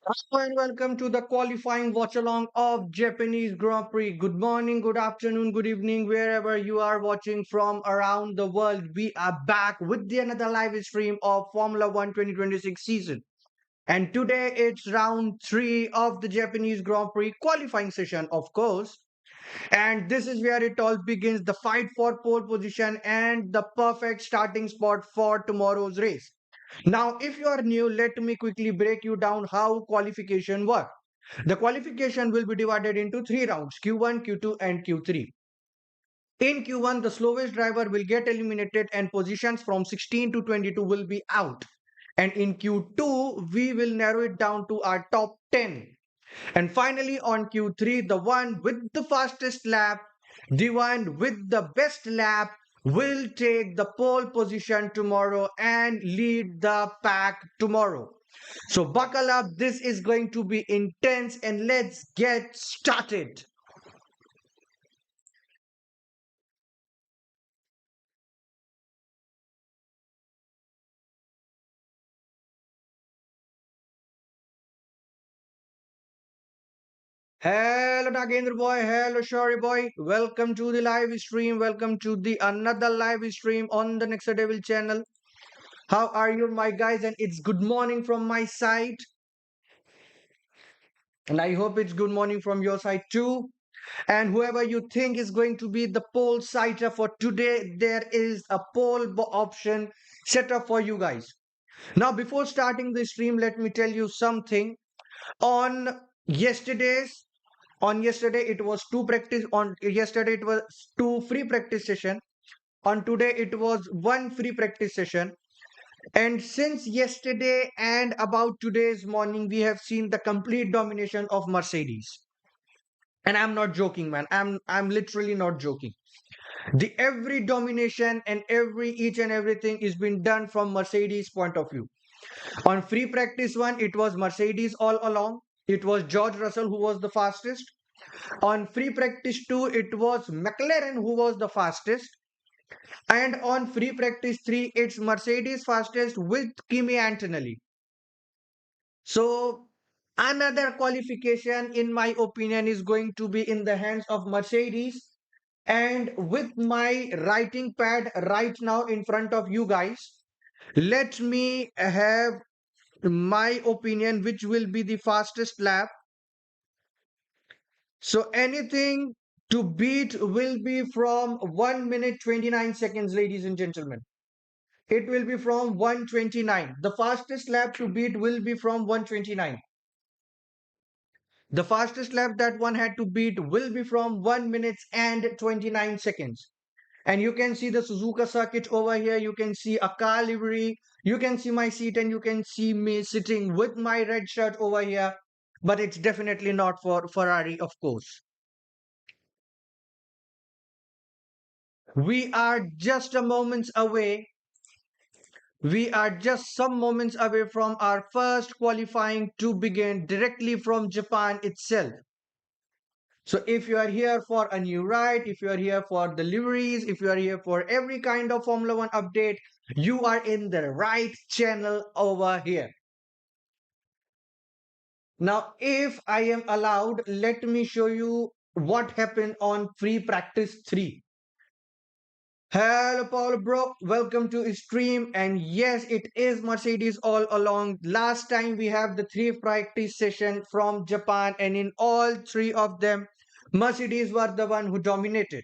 Hello and welcome to the qualifying watch along of Japanese Grand Prix. Good morning, good afternoon, good evening, wherever you are watching from around the world. We are back with another live stream of Formula One 2026 season. And today it's round three of the Japanese Grand Prix qualifying session, of course. And this is where it all begins, the fight for pole position and the perfect starting spot for tomorrow's race. Now, if you are new, let me quickly break you down how qualification works. The qualification will be divided into three rounds, Q1, Q2, and Q3. In Q1, the slowest driver will get eliminated and positions from 16 to 22 will be out. And in Q2, we will narrow it down to our top 10. And finally, on Q3, the one with the fastest lap, the one with the best lap, will take the pole position tomorrow and lead the pack tomorrow. So, buckle up. This is going to be intense, and let's get started. Hello, Nagendra boy. Hello, Shori boy. Welcome to the live stream. Welcome to the another live stream on the Next Devil channel. How are you, my guys? And it's good morning from my side. And I hope it's good morning from your side too. And whoever you think is going to be the poll sighter for today, there is a option set up for you guys. Now, before starting the stream, let me tell you something. On yesterday's on yesterday it was two practice on yesterday it was two free practice session. On today it was one free practice session. And since yesterday and about today's morning, we have seen the complete domination of Mercedes. And I'm not joking, man. I'm literally not joking. The every domination and every each and everything is being done from Mercedes point of view. On free practice one, it was Mercedes all along. It was George Russell who was the fastest. On free practice two, it was McLaren who was the fastest. And on free practice three, it's Mercedes fastest with Kimi Antonelli. So another qualification, in my opinion, is going to be in the hands of Mercedes. And with my writing pad right now in front of you guys, let me have my opinion, which will be the fastest lap. So anything to beat will be from 1 minute 29 seconds, ladies and gentlemen. It will be from 129. The fastest lap to beat will be from 129. The fastest lap that one had to beat will be from 1 minutes and 29 seconds. And you can see the Suzuka circuit over here. You can see a car livery. You can see my seat and you can see me sitting with my red shirt over here. But it's definitely not for Ferrari, of course. We are just a moments away. We are just some moments away from our first qualifying to begin directly from Japan itself. So if you are here for a new ride, if you are here for deliveries, if you are here for every kind of Formula One update, you are in the right channel over here. Now, if I am allowed, let me show you what happened on free practice 3. Hello, Paul bro. Welcome to stream. And yes, it is Mercedes all along. Last time we have the three practice session from Japan, and in all three of them, Mercedes were the one who dominated.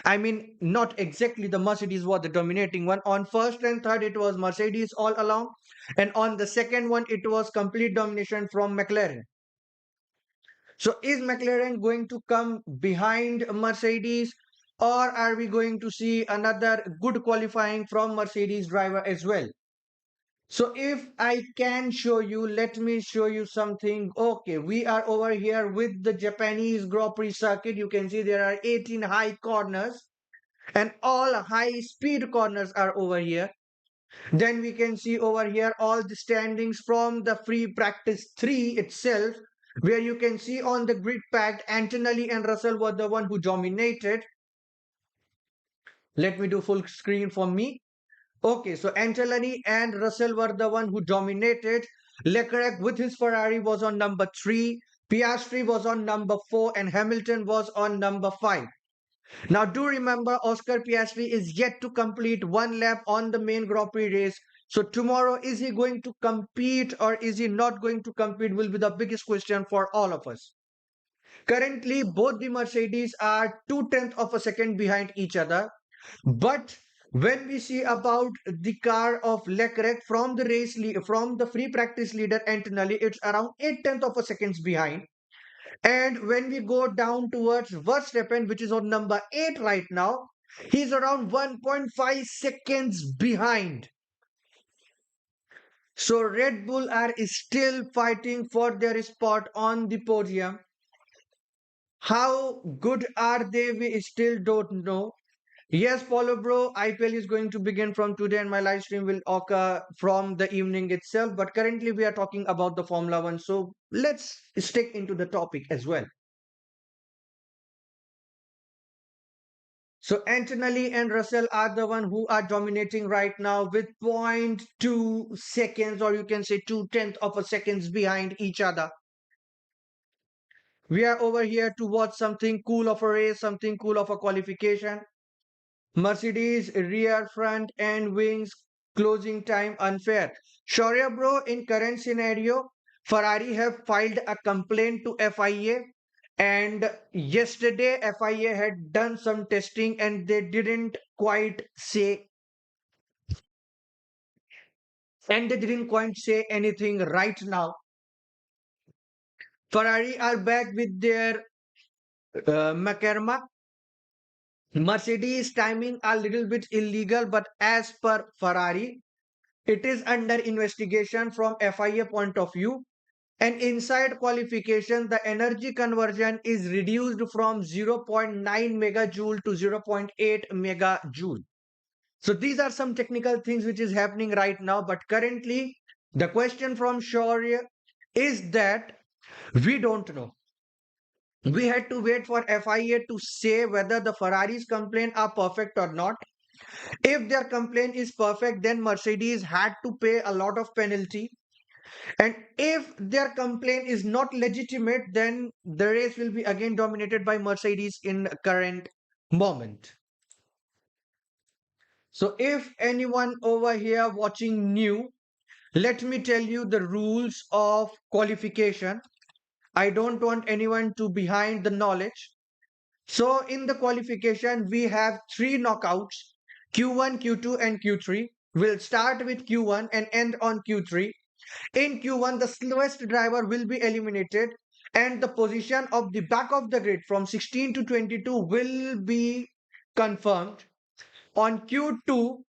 I mean, not exactly the Mercedes was the dominating one. On first and third, it was Mercedes all along. And on the second one, it was complete domination from McLaren. So is McLaren going to come behind Mercedes, or are we going to see another good qualifying from Mercedes driver as well? So if I can show you, let me show you something. Okay, we are over here with the Japanese Grand Prix circuit. You can see there are 18 high corners and all high speed corners are over here. Then we can see over here all the standings from the free practice 3 itself, where you can see on the grid pad Antonelli and Russell were the one who dominated. Let me do full screen for me. Okay, so Antonelli and Russell were the one who dominated. Leclerc with his Ferrari was on number 3, Piastri was on number 4, and Hamilton was on number 5. Now, do remember, Oscar Piastri is yet to complete one lap on the main Grand Prix race. So, tomorrow, is he going to compete or is he not going to compete? Will be the biggest question for all of us. Currently, both the Mercedes are 2/10 of a second behind each other. But when we see about the car of Leclerc from the from the free practice leader Antonelli, it's around 8/10 of a seconds behind. And when we go down towards Verstappen, which is on number 8 right now, he's around 1.5 seconds behind. So Red Bull are still fighting for their spot on the podium. How good are they? We still don't know. Yes, Paulo bro, IPL is going to begin from today and my live stream will occur from the evening itself. But currently we are talking about the Formula One. So let's stick into the topic as well. So Antonelli and Russell are the one who are dominating right now with 0.2 seconds, or you can say 2/10 of a seconds behind each other. We are over here to watch something cool of a race, something cool of a qualification. Mercedes rear, front, and wings closing time unfair. Shaurya bro, in current scenario, Ferrari have filed a complaint to FIA, and yesterday FIA had done some testing and they didn't quite say anything right now. Ferrari are back with their McCormack. Mercedes timing a little bit illegal, but as per Ferrari, it is under investigation from FIA point of view. And inside qualification, the energy conversion is reduced from zero point 0.9 megajoule to zero point 0.8 megajoule. So these are some technical things which is happening right now. But currently, the question from Shaurya is that we don't know. We had to wait for FIA to say whether the Ferrari's complaint are perfect or not. If their complaint is perfect, then Mercedes had to pay a lot of penalty. And if their complaint is not legitimate, then the race will be again dominated by Mercedes in current moment. So if anyone over here watching new, let me tell you the rules of qualification. I don't want anyone to behind the knowledge. So in the qualification, we have three knockouts, Q1, Q2, and Q3. We'll start with Q1 and end on Q3. In Q1, the slowest driver will be eliminated and the position of the back of the grid from 16 to 22 will be confirmed. On Q2,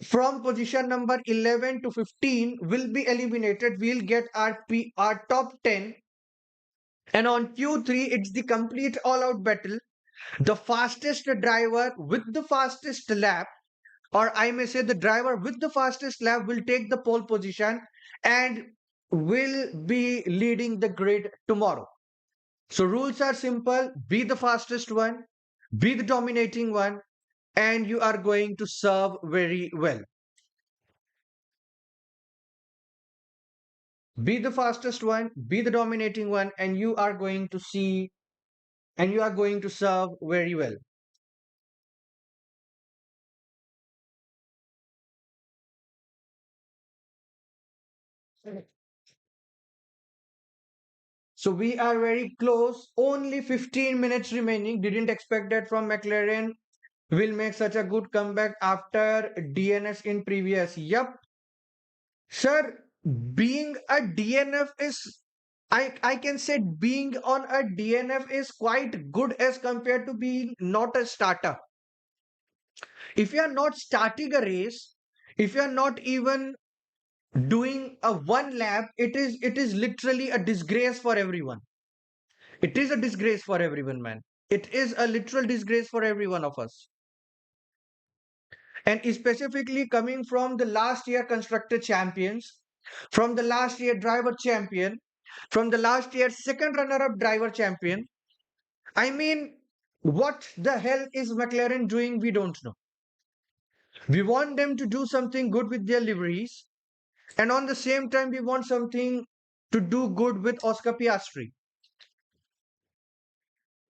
from position number 11 to 15 will be eliminated. We'll get our top 10. And on Q3, it's the complete all-out battle. The fastest driver with the fastest lap, or I may say the driver with the fastest lap, will take the pole position and will be leading the grid tomorrow. So rules are simple: be the fastest one, be the dominating one, and you are going to serve very well. Be the fastest one, be the dominating one, and you are going to see and you are going to serve very well. So we are very close. Only 15 minutes remaining. Didn't expect that from McLaren. Will make such a good comeback after DNS in previous. Yup. Sir, being a DNF is, I can say being on a DNF is quite good as compared to being not a starter. If you are not starting a race, if you are not even doing a one lap, it is literally a disgrace for everyone. It is a disgrace for everyone, man. It is a literal disgrace for every one of us. And specifically coming from the last year constructor champions, from the last year driver champion, from the last year second runner up driver champion. I mean, what the hell is McLaren doing? We don't know. We want them to do something good with their liveries. And on the same time, we want something to do good with Oscar Piastri.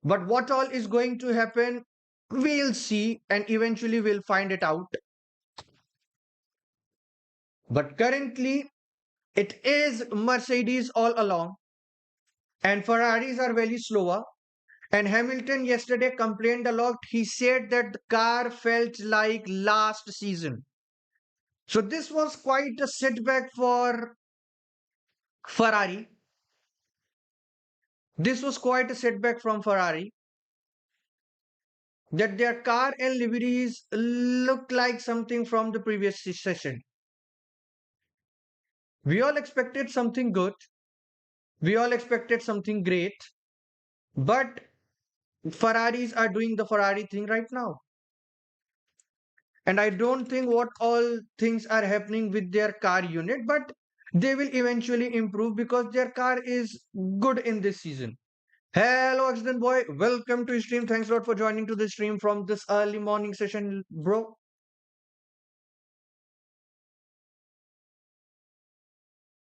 But what all is going to happen, we'll see and eventually we'll find it out. But currently, it is Mercedes all along, and Ferraris are very slower. And Hamilton yesterday complained a lot. He said that the car felt like last season. So this was quite a setback for Ferrari. This was quite a setback from Ferrari that their car and liveries looked like something from the previous session. We all expected something good. We all expected something great. But Ferraris are doing the Ferrari thing right now. And I don't think what all things are happening with their car unit, but they will eventually improve because their car is good in this season. Hello, accident boy. Welcome to stream. Thanks a lot for joining to the stream from this early morning session, bro.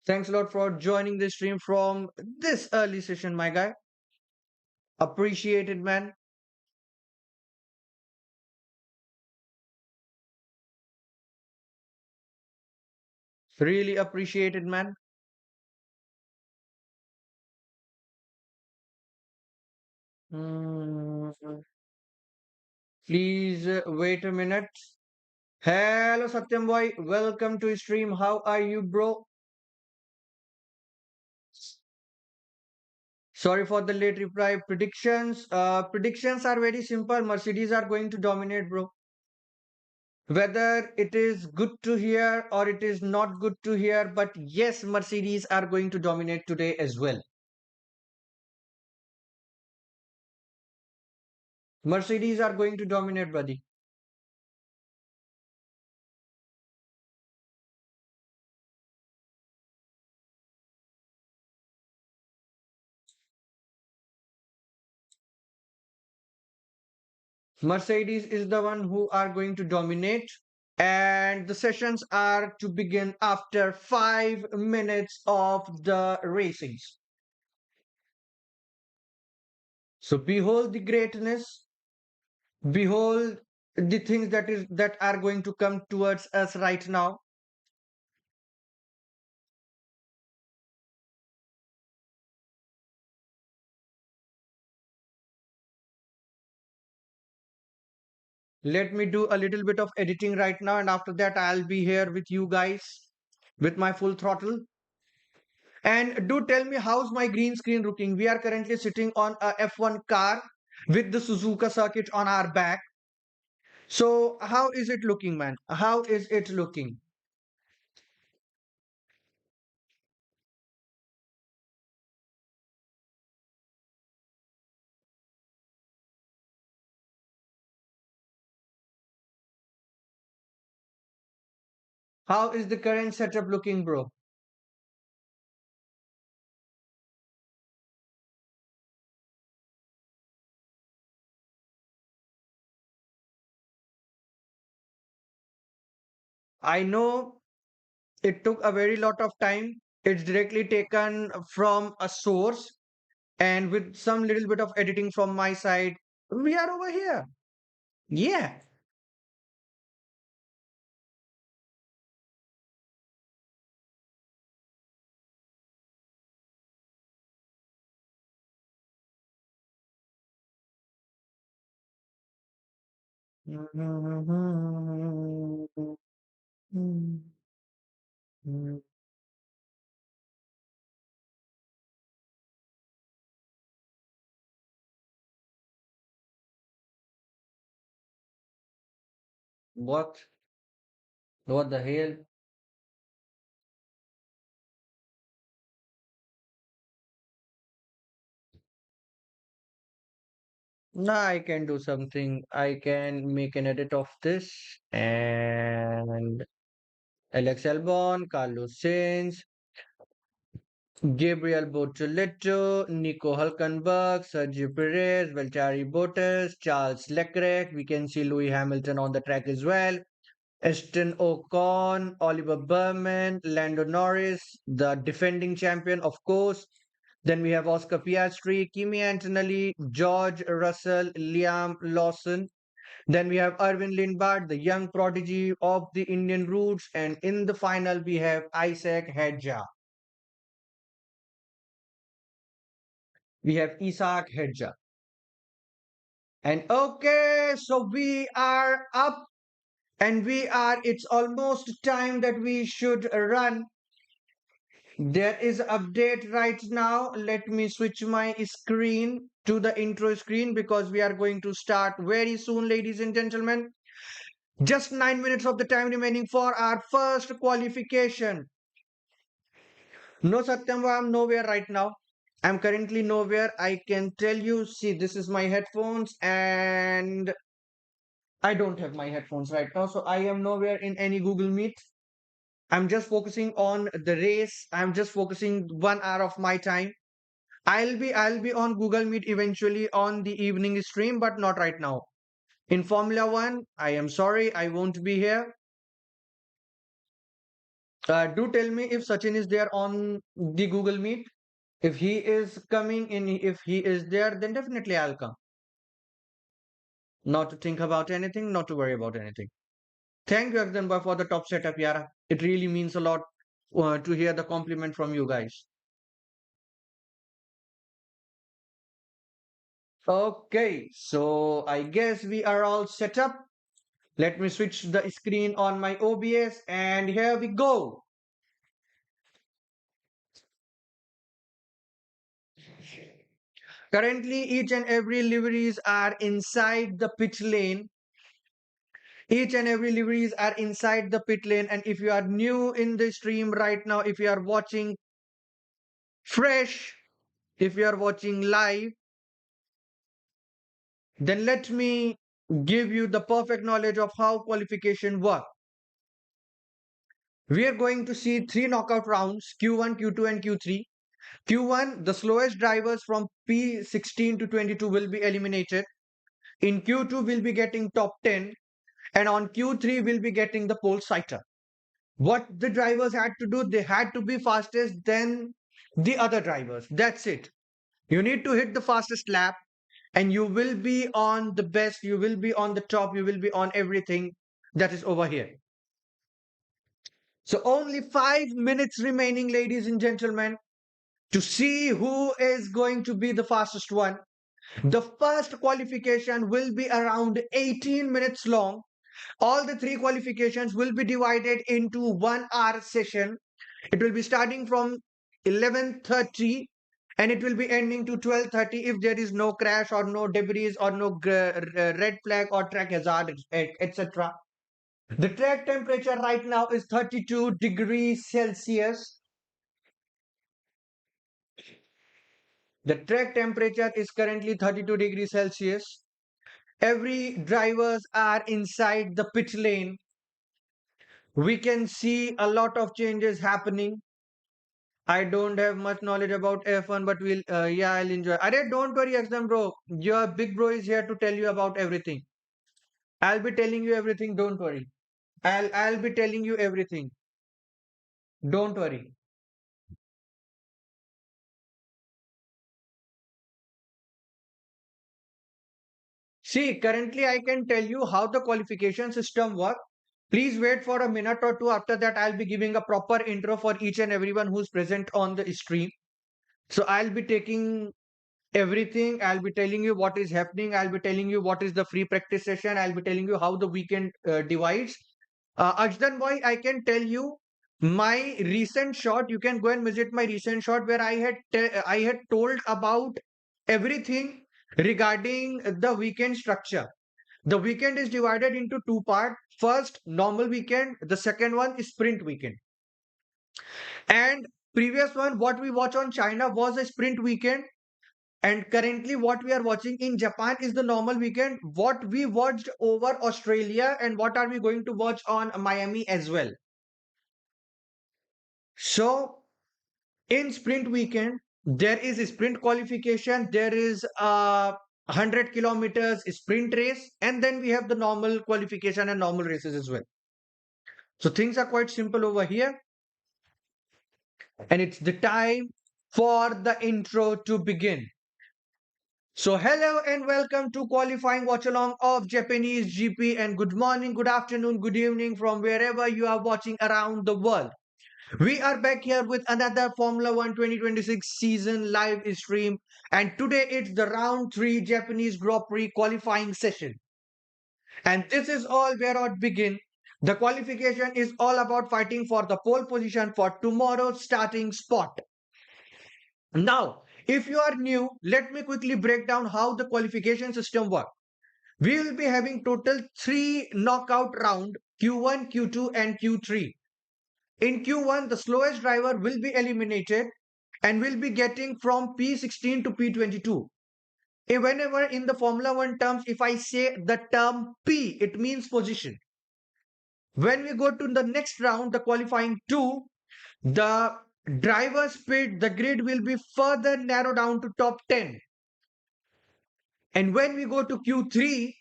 Thanks a lot for joining the stream from this early session, my guy. Appreciated, man. Really appreciated, man. Hmm, please wait a minute. Hello, Satyam boy. Welcome to stream. How are you, bro? Sorry for the late reply. Predictions. Predictions are very simple. Mercedes are going to dominate, bro. Whether it is good to hear or it is not good to hear, but yes, Mercedes are going to dominate today as well. Mercedes are going to dominate, buddy. Mercedes is the one who are going to dominate. And the sessions are to begin after 5 minutes of the racings. So behold the greatness, behold the things that are going to come towards us right now. Let me do a little bit of editing right now, and after that, I'll be here with you guys with my full throttle. And do tell me how's my green screen looking? We are currently sitting on a F1 car with the Suzuka circuit on our back. So how is it looking, man? How is it looking? How is the current setup looking, bro? I know it took a very lot of time. It's directly taken from a source, and with some little bit of editing from my side, we are over here. Yeah. What? What the hell? Nah, I can do something. I can make an edit of this and Alex Albon, Carlos Sainz, Gabriel Bortoleto, Nico Hulkenberg, Sergio Perez, Valtteri Bottas, Charles Leclerc. We can see Louis Hamilton on the track as well. Eston Ocon, Oliver Berman, Lando Norris, the defending champion, of course. Then we have Oscar Piastri, Kimi Antonelli, George Russell, Liam Lawson. Then we have Arvind Lindbad, the young prodigy of the Indian roots. And in the final, we have Isaac Hedja. We have Isaac Hedja. And okay, so we are up and it's almost time that we should run. There is update right now. Let me switch my screen to the intro screen because we are going to start very soon, ladies and gentlemen. Just 9 minutes of the time remaining for our first qualification. No, Satyam, I'm nowhere right now. I'm currently nowhere. I can tell you, see, this is my headphones and I don't have my headphones right now. So I am nowhere in any Google Meet. I'm just focusing on the race. I'm just focusing 1 hour of my time. I'll be on Google Meet eventually on the evening stream, but not right now. In Formula One, I am sorry, I won't be here. Do tell me if Sachin is there on the Google Meet. If he is coming in, if he is there, then definitely I'll come. Not to think about anything, not to worry about anything. Thank you, Akdanba, for the top setup, Yara. It really means a lot to hear the compliment from you guys. Okay, so I guess we are all set up. Let me switch the screen on my OBS and here we go. Currently, each and every liveries are inside the pit lane. Each and every liveries are inside the pit lane. And if you are new in the stream right now, if you are watching fresh, if you are watching live, then let me give you the perfect knowledge of how qualification works. We are going to see three knockout rounds, Q1, Q2, and Q3. Q1, the slowest drivers from P16 to 22 will be eliminated. In Q2, we'll be getting top 10. And on Q3, we'll be getting the pole sighter. What the drivers had to do, they had to be fastest than the other drivers. That's it. You need to hit the fastest lap and you will be on the best, you will be on the top, you will be on everything that is over here. So only 5 minutes remaining, ladies and gentlemen, to see who is going to be the fastest one. The first qualification will be around 18 minutes long. All the three qualifications will be divided into 1 hour session. It will be starting from 11:30 and it will be ending to 12:30 if there is no crash or no debris or no red flag or track hazard, etc. The track temperature right now is 32 degrees Celsius. The track temperature is currently 32 degrees Celsius. Every drivers are inside the pit lane. We can see a lot of changes happening. I don't have much knowledge about F1, but yeah, I'll enjoy. Arey, don't worry, XM bro. Your big bro is here to tell you about everything. I'll be telling you everything. Don't worry. I'll be telling you everything. Don't worry. See, currently I can tell you how the qualification system works. Please wait for a minute or two. After that, I'll be giving a proper intro for each and everyone who's present on the stream. So I'll be taking everything. I'll be telling you what is happening. I'll be telling you what is the free practice session. I'll be telling you how the weekend divides. Ajdan boy, I can tell you my recent shot. You can go and visit my recent shot where I had told about everything regarding the weekend structure. The weekend is divided into two parts. First, normal weekend. The second one is sprint weekend. And previous one, what we watch on China was a sprint weekend. And currently, what we are watching in Japan is the normal weekend. What we watched over Australia and what are we going to watch on Miami as well. So, in sprint weekend, there is a sprint qualification, there is a 100 kilometers sprint race, and then we have the normal qualification and normal races as well. So things are quite simple over here, and it's the time for the intro to begin. So hello and welcome to qualifying watch along of Japanese GP, and good morning, good afternoon, good evening from wherever you are watching around the world. We are back here with another Formula One 2026 season live stream, and today it's the round 3 Japanese Grand Prix qualifying session. And this is all where it begin. The qualification is all about fighting for the pole position for tomorrow's starting spot. Now, if you are new, let me quickly break down how the qualification system works. We will be having total 3 knockout round, Q1, Q2 and Q3. In Q1, the slowest driver will be eliminated and will be getting from P16 to P22. Whenever in the Formula 1 terms, if I say the term P, it means position. When we go to the next round, the qualifying 2, the driver's speed, the grid will be further narrowed down to top 10. And when we go to Q3,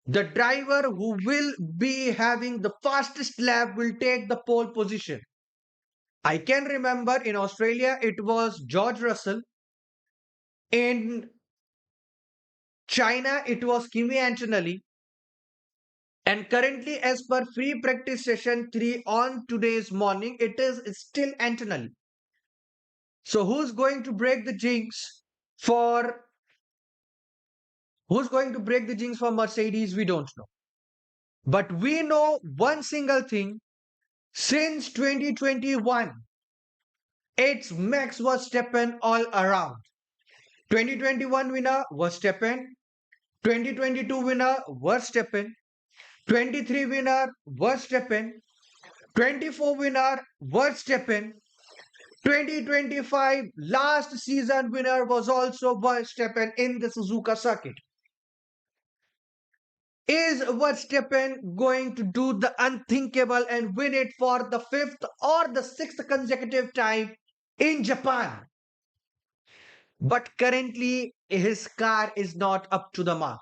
the driver who will be having the fastest lap will take the pole position. I can remember in Australia it was George Russell. In China it was Kimi Antonelli. And currently, as per free practice session 3 on today's morning, it is still Antonelli. So for who's going to break the jinx for Mercedes? We don't know. But we know one single thing: since 2021, it's Max Verstappen all around. 2021 winner Verstappen, 2022 winner Verstappen, 23 winner Verstappen, 24 winner Verstappen, 2025 last season winner was also Verstappen in the Suzuka circuit. Is Verstappen going to do the unthinkable and win it for the fifth or the sixth consecutive time in Japan? But currently, his car is not up to the mark.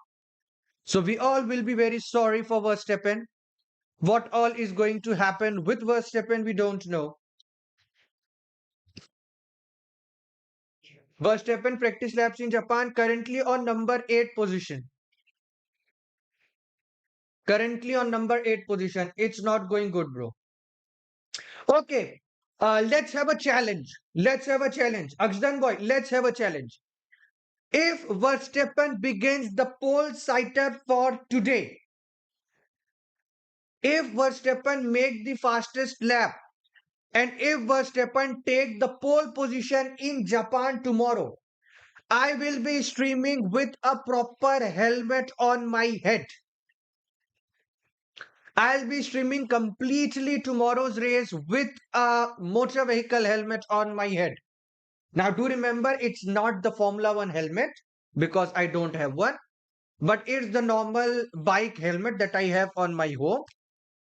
So we all will be very sorry for Verstappen. What all is going to happen with Verstappen, we don't know. Verstappen practice laps in Japan currently on number 8 position. Currently on number 8 position. It's not going good, bro. Okay. Let's have a challenge. Let's have a challenge. Akshan boy, let's have a challenge. If Verstappen begins the pole sighter for today, if Verstappen make the fastest lap, and if Verstappen take the pole position in Japan tomorrow, I will be streaming with a proper helmet on my head. I'll be streaming completely tomorrow's race with a motor vehicle helmet on my head. Now, do remember, it's not the Formula One helmet because I don't have one, but it's the normal bike helmet that I have on my home.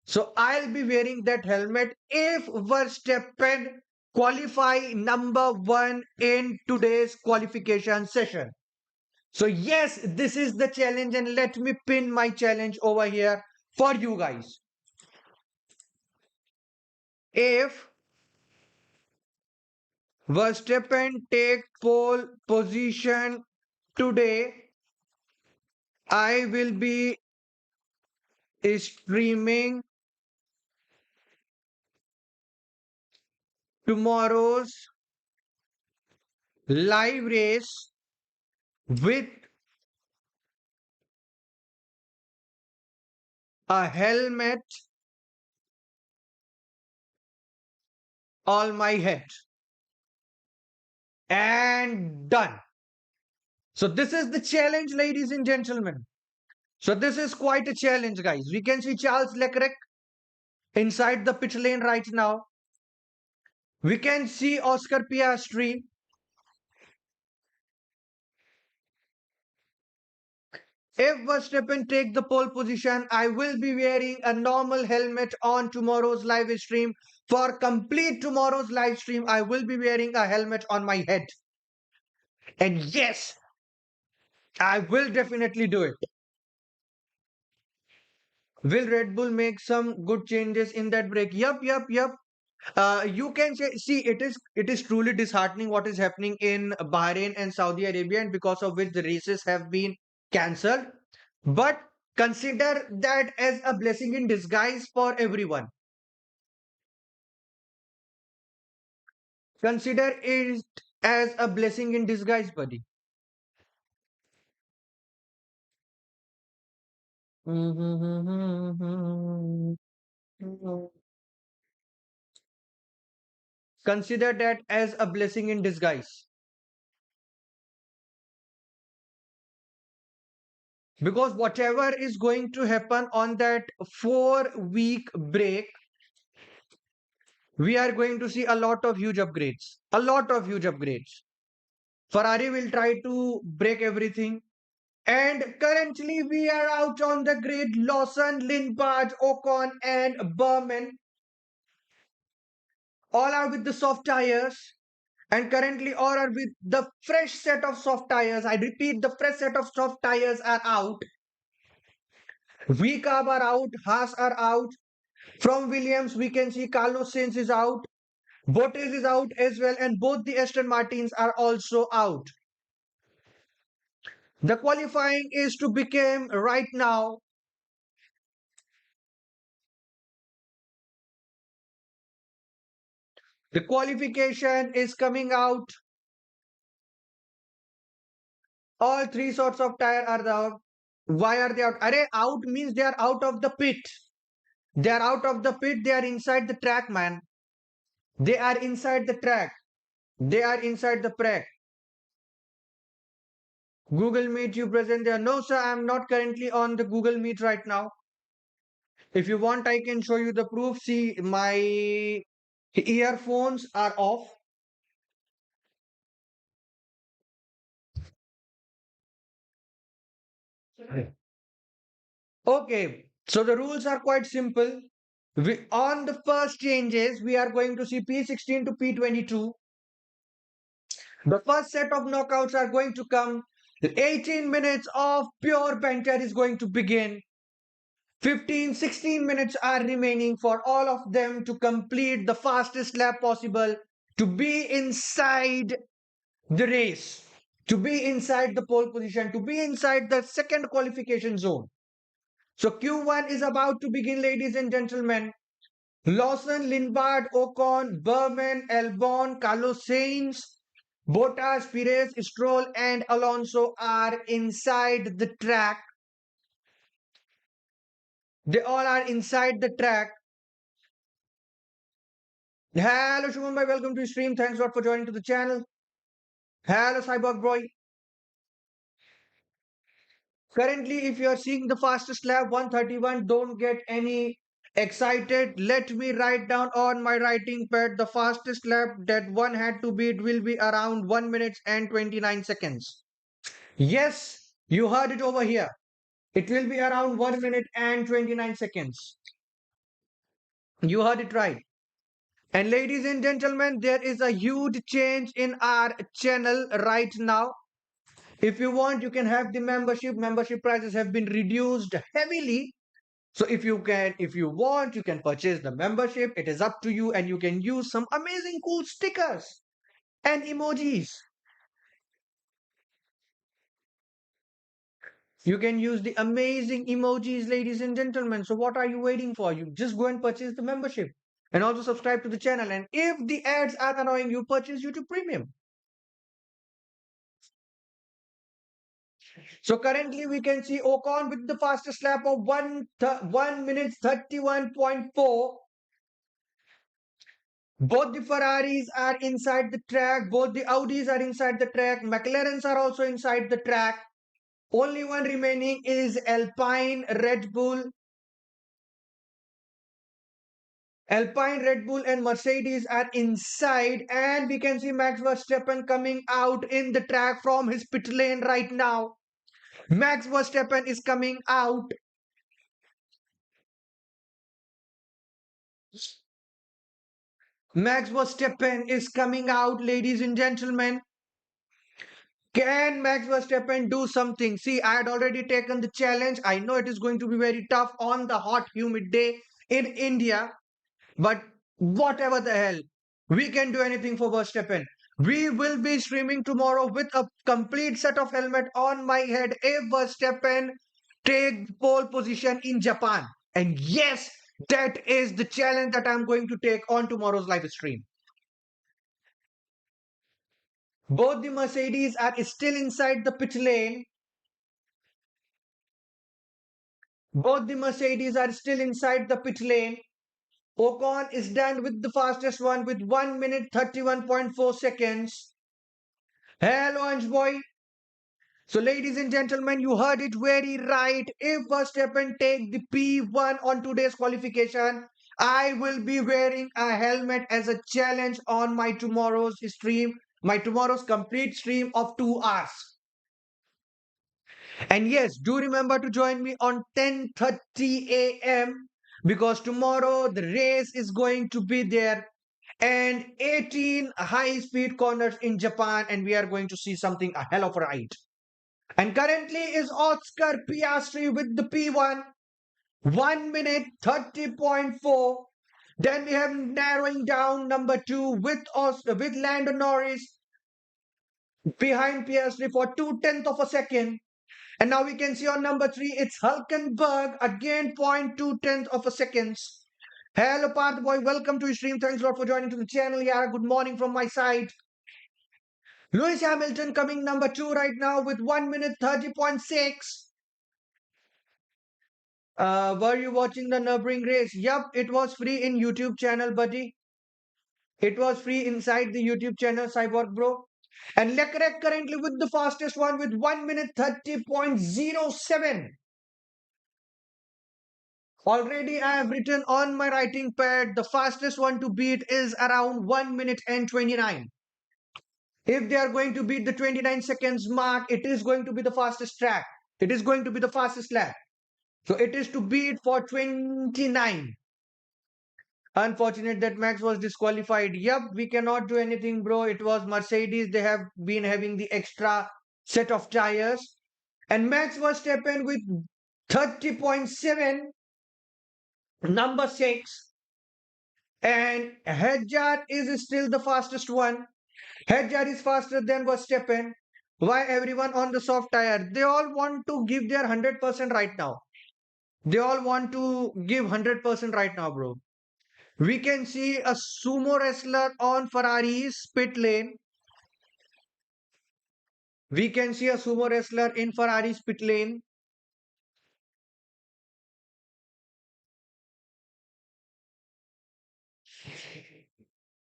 So I'll be wearing that helmet if Verstappen qualify number 1 in today's qualification session. So yes, this is the challenge, and let me pin my challenge over here for you guys. If Verstappen take pole position today, I will be streaming tomorrow's live race with a helmet on my head. And done. So this is the challenge, ladies and gentlemen. So this is quite a challenge, guys. We can see Charles Leclerc inside the pit lane right now. We can see Oscar Piastri. If Verstappen take the pole position, I will be wearing a normal helmet on tomorrow's live stream. For complete tomorrow's live stream, I will be wearing a helmet on my head. And yes, I will definitely do it. Will Red Bull make some good changes in that break? Yup, yup, yup. You can say, see, it is truly disheartening what is happening in Bahrain and Saudi Arabia, and because of which the races have been cancelled. But consider that as a blessing in disguise for everyone. Consider it as a blessing in disguise, buddy. Consider that as a blessing in disguise. Because whatever is going to happen on that 4 week break, we are going to see a lot of huge upgrades. A lot of huge upgrades. Ferrari will try to break everything. And currently, we are out on the grid. Lawson, Lindbad, Ocon, and Berman all are with the soft tires. And currently, all are with the fresh set of soft tires. I repeat, the fresh set of soft tires are out. VCARB are out. Haas are out. From Williams, we can see Carlos Sainz is out. Bottas is out as well, and both the Aston Martins are also out. The qualifying is to begin right now. The qualification is coming out. All three sorts of tire are out. Why are they out? Array, out means they are out of the pit. They are out of the pit. They are inside the track, man. They are inside the track. They are inside the track. Google Meet, you present there. No, sir, I am not currently on the Google Meet right now. If you want, I can show you the proof. See, my earphones are off. Okay, so the rules are quite simple. On the first changes, we are going to see P16 to P22. The first set of knockouts are going to come. 18 minutes of pure banter is going to begin. 15, 16 minutes are remaining for all of them to complete the fastest lap possible, to be inside the race, to be inside the pole position, to be inside the second qualification zone. So Q1 is about to begin, ladies and gentlemen. Lawson, Lindbad, Ocon, Berman, Albon, Carlos Sainz, Bottas, Perez, Stroll, and Alonso are inside the track. They all are inside the track. Hello, Shubham bhai, welcome to the stream. Thanks a lot for joining to the channel. Hello, Cyborg Boy. Currently, if you are seeing the fastest lap 131, don't get any excited. Let me write down on my writing pad the fastest lap that one had to beat will be around 1 minute and 29 seconds. Yes, you heard it over here. It will be around 1 minute and 29 seconds. You heard it right. And ladies and gentlemen, there is a huge change in our channel right now. If you want, you can have the membership. Membership prices have been reduced heavily. So if you want, you can purchase the membership. It is up to you, and you can use some amazing cool stickers and emojis. You can use the amazing emojis, ladies and gentlemen. So what are you waiting for? You just go and purchase the membership and also subscribe to the channel. And if the ads are annoying you, purchase YouTube Premium. So currently we can see Ocon with the fastest lap of 1 minute 31.4. Both the Ferraris are inside the track. Both the Audis are inside the track. McLarens are also inside the track. Only one remaining is Alpine, Red Bull. Alpine, Red Bull, and Mercedes are inside, and we can see Max Verstappen coming out in the track from his pit lane right now. Max Verstappen is coming out. Max Verstappen is coming out, ladies and gentlemen. Can Max Verstappen do something? See, I had already taken the challenge. I know it is going to be very tough on the hot, humid day in India, but whatever the hell, we can do anything for Verstappen. We will be streaming tomorrow with a complete set of helmet on my head if Verstappen take pole position in Japan. And yes, that is the challenge that I'm going to take on tomorrow's live stream. Both the Mercedes are still inside the pit lane. Both the Mercedes are still inside the pit lane. Ocon is done with the fastest one with 1 minute 31.4 seconds. Hello, Ange boy. So, ladies and gentlemen, you heard it very right. If Verstappen take the P1 on today's qualification, I will be wearing a helmet as a challenge on my tomorrow's stream, my tomorrow's complete stream of 2 hours. And yes, do remember to join me on 10:30 a.m. because tomorrow the race is going to be there and 18 high-speed corners in Japan, and we are going to see something a hell of a ride. And currently is Oscar Piastri with the P1, 1 minute 30.4. Then we have narrowing down number 2 with Lando Norris behind Piastri for 2/10 of a second. And now we can see on number 3, it's Hulkenberg, again 0.2 of a seconds. Hello, Parth boy. Welcome to your stream. Thanks a lot for joining to the channel. Yeah, good morning from my side. Lewis Hamilton coming number 2 right now with 1 minute 30.6. Were you watching the Nürburgring race? Yup, it was free in YouTube channel, buddy. It was free inside the YouTube channel, Cyborg Bro. And Leclerc currently with the fastest one with 1 minute 30.07. Already I have written on my writing pad the fastest one to beat is around 1 minute and 29. If they are going to beat the 29 seconds mark, it is going to be the fastest track. It is going to be the fastest lap. So it is to beat for 29. Unfortunate that Max was disqualified. Yup, we cannot do anything, bro. It was Mercedes. They have been having the extra set of tires. And Max was stepping with 30.7, number 6. And Hedjar is still the fastest one. Hedjar is faster than Verstappen. Why everyone on the soft tire? They all want to give their 100% right now. They all want to give 100% right now, bro. We can see a sumo wrestler on Ferrari's pit lane. We can see a sumo wrestler in Ferrari's pit lane.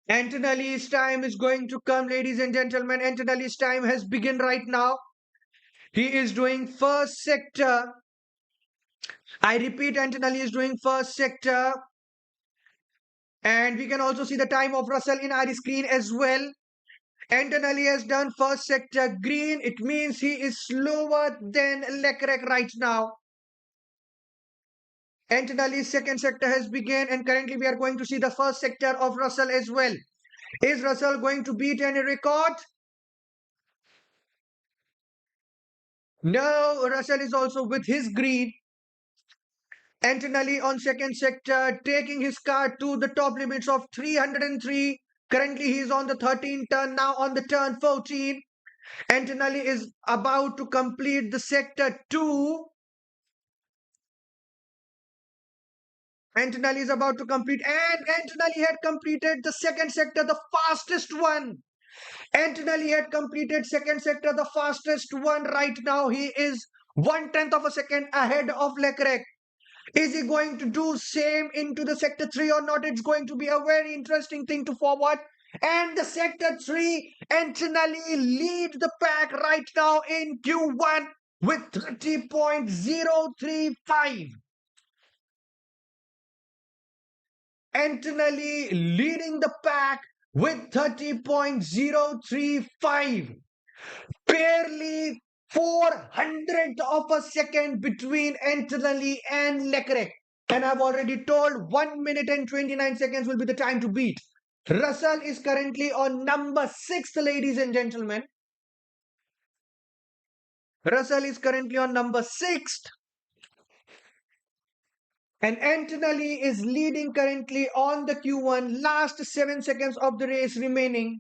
Antonelli's time is going to come, ladies and gentlemen. Antonelli's time has begun right now. He is doing first sector. I repeat, Antonelli is doing first sector. And we can also see the time of Russell in our screen as well. Antonelli has done first sector green. It means he is slower than Leclerc right now. Antonelli's second sector has begun, and currently we are going to see the first sector of Russell as well. Is Russell going to beat any record? No, Russell is also with his green. Antonelli on second sector, taking his car to the top limits of 303. Currently, he is on the 13th turn, now on the turn 14. Antonelli is about to complete the sector 2. Antonelli is about to complete, and Antonelli had completed the second sector, the fastest one. Antonelli had completed second sector, the fastest one. Right now, he is 1/10 of a second ahead of Leclerc. Is he going to do same into the sector 3 or not? It's going to be a very interesting thing to forward. And the sector 3, Antonelli lead the pack right now in Q1 with 30.035. Antonelli leading the pack with 30.035. Barely 400th of a second between Antonelli and Leclerc. And I've already told 1 minute and 29 seconds will be the time to beat. Russell is currently on number 6, ladies and gentlemen. Russell is currently on number 6. And Antonelli is leading currently on the Q1. Last 7 seconds of the race remaining.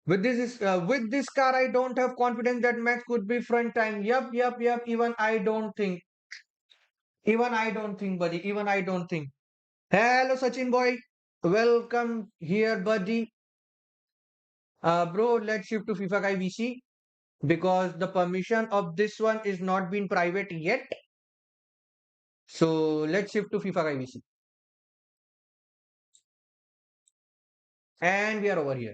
With this car, I don't have confidence that Max could be front time. Yup, yup, yup. Even I don't think. Even I don't think, buddy. Even I don't think. Hello, Sachin boy. Welcome here, buddy. Bro, let's shift to FIFA Kai VC because the permission of this one is not been private yet. So let's shift to FIFA Kai VC. And we are over here.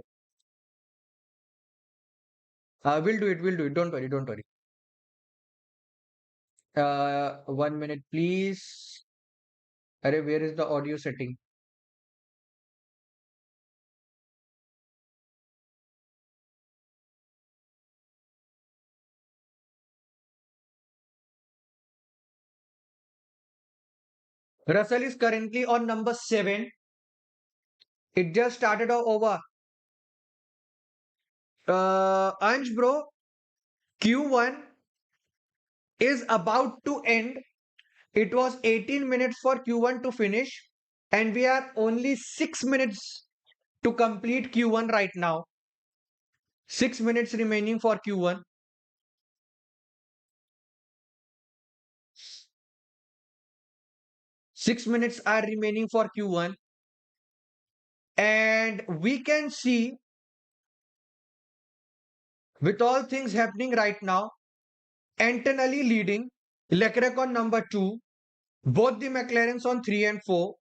We'll do it. We'll do it. Don't worry. Don't worry. 1 minute, please. Array, where is the audio setting? Russell is currently on number 7. It just started over. Anj, bro, Q1 is about to end. It was 18 minutes for Q1 to finish, and we are only 6 minutes to complete Q1 right now. 6 minutes remaining for Q1. 6 minutes are remaining for Q1. And we can see, with all things happening right now, Antonelli leading, Leclerc on number 2, both the McLarens on 3 and 4,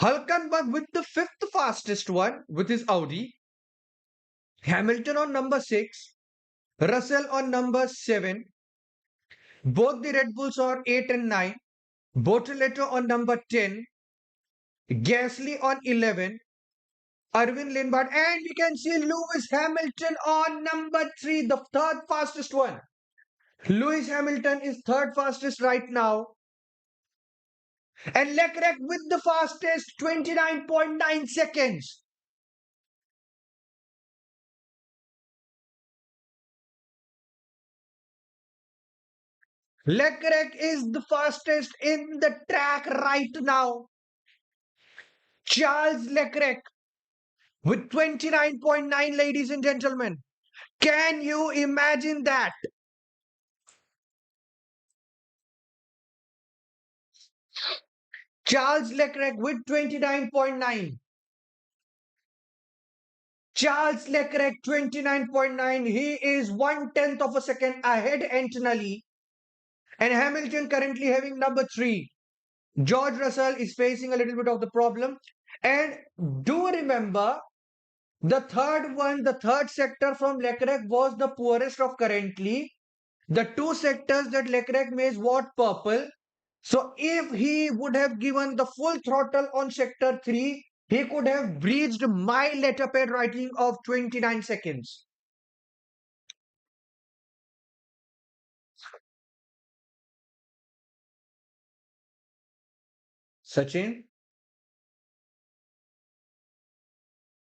Hulkenberg with the 5th fastest one with his Audi, Hamilton on number 6, Russell on number 7, both the Red Bulls are 8 and 9, Bortoleto on number 10, Gasly on 11, Arvin Lindbergh, and we can see Lewis Hamilton on number 3, the third fastest one. Lewis Hamilton is third fastest right now. And Leclerc with the fastest 29.9 seconds. Leclerc is the fastest in the track right now. Charles Leclerc with 29.9, ladies and gentlemen. Can you imagine that? Charles Leclerc with 29.9. Charles Leclerc 29.9. He is 1/10 of a second ahead Antonelli. And Hamilton currently having number 3. George Russell is facing a little bit of the problem. And do remember, the third one, the third sector from Leclerc was the poorest of currently. The two sectors that Leclerc made was purple. So if he would have given the full throttle on sector 3, he could have breached my letter pad rating of 29 seconds. Sachin?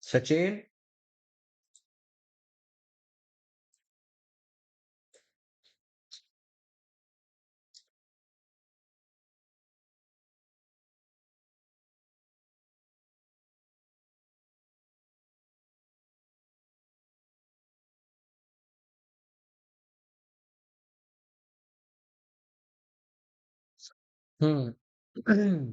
Sachin? Hmm.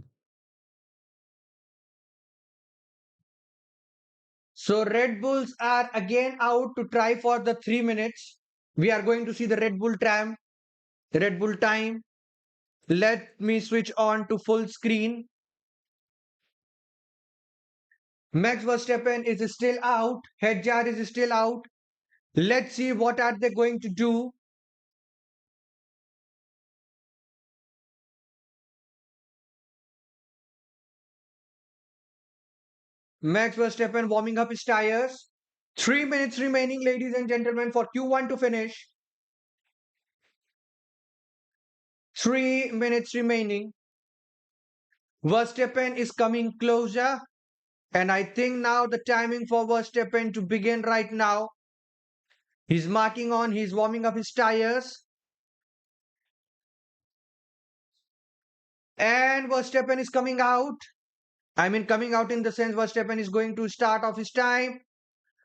So Red Bulls are again out to try for the 3 minutes. We are going to see the Red Bull tram, Red Bull time. Let me switch on to full screen. Max Verstappen is still out. Hedjar is still out. Let's see what are they going to do. Max Verstappen warming up his tires. 3 minutes remaining, ladies and gentlemen, for Q1 to finish. 3 minutes remaining. Verstappen is coming closer. And I think now the timing for Verstappen to begin right now. He's warming up his tires. And Verstappen is coming out. I mean, coming out in the sense Verstappen is going to start off his time.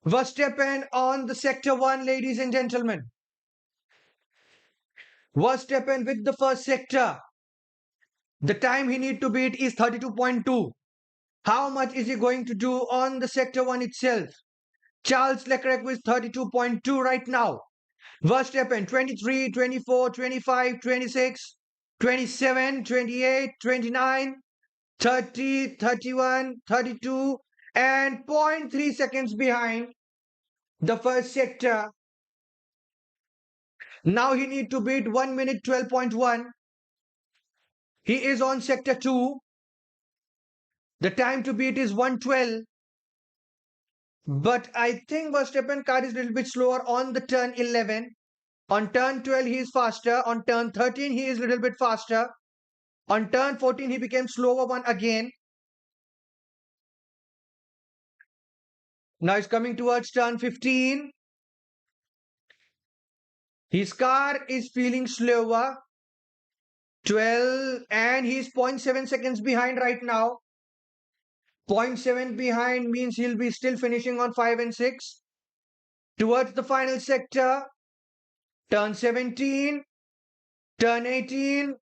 Verstappen on the sector one, ladies and gentlemen. Verstappen with the first sector. The time he need to beat is 32.2. How much is he going to do on the sector one itself? Charles Leclerc with 32.2 right now. Verstappen 23, 24, 25, 26, 27, 28, 29, 30, 31, 32, and zero point 0.3 seconds behind the first sector. Now he need to beat 1 minute 12.1. He is on sector 2. The time to beat is 112. But I think Verstappen car is a little bit slower on the turn 11. On turn 12 he is faster. On turn 13 he is a little bit faster. On turn 14 he became slower one again. Now he's coming towards turn 15. His car is feeling slower. 12 and he's zero point 0.7 seconds behind right now. 0.7 behind means he'll be still finishing on 5 and 6. Towards the final sector, turn 17, turn 18,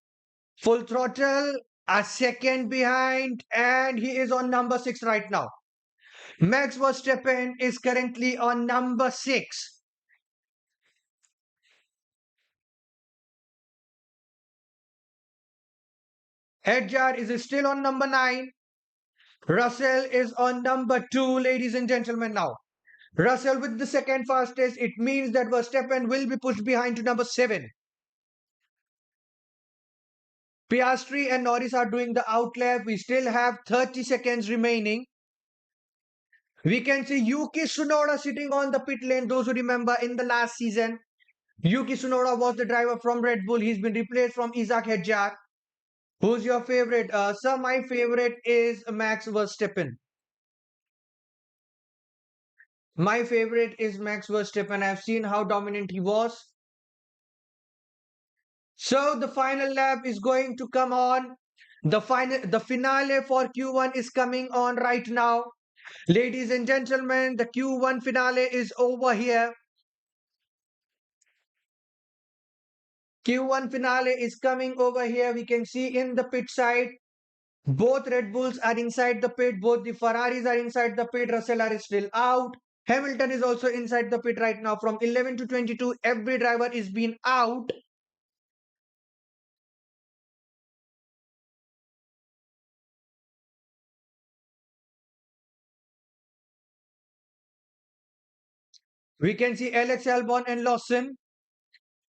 full throttle, a second behind, and he is on number 6 right now. Max Verstappen is currently on number 6. Edgar is still on number 9. Russell is on number 2, ladies and gentlemen, now. Russell with the second fastest, it means that Verstappen will be pushed behind to number 7. Piastri and Norris are doing the outlap. We still have 30 seconds remaining. We can see Yuki Tsunoda sitting on the pit lane. Those who remember in the last season, Yuki Tsunoda was the driver from Red Bull. He's been replaced from Isaac Hedjar. Who's your favorite? Sir, my favorite is Max Verstappen. My favorite is Max Verstappen. I've seen how dominant he was. So the final lap is going to come on. The finale for Q1 is coming on right now. Ladies and gentlemen, the Q1 finale is over here. Q1 finale is coming over here. We can see in the pit side, both Red Bulls are inside the pit. Both the Ferraris are inside the pit. Russell is still out. Hamilton is also inside the pit right now. From 11 to 22, every driver is being out. We can see Alex Albon and Lawson.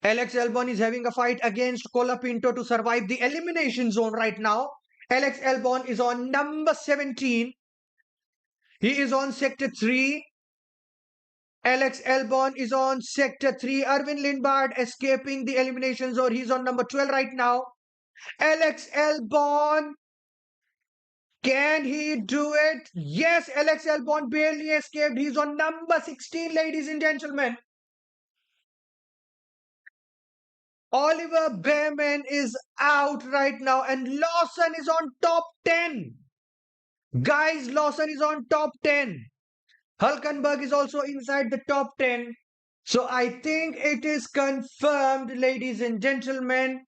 Alex Albon is having a fight against Colapinto to survive the elimination zone right now. Alex Albon is on number 17. He is on sector 3. Alex Albon is on sector 3. Erwin Lindbard escaping the elimination zone. He's on number 12 right now. Alex Albon, can he do it? Yes, Alex Albon barely escaped. He's on number 16, ladies and gentlemen. Oliver Behrman is out right now, and Lawson is on top 10. Guys, Lawson is on top 10. Hulkenberg is also inside the top 10. So I think it is confirmed, ladies and gentlemen.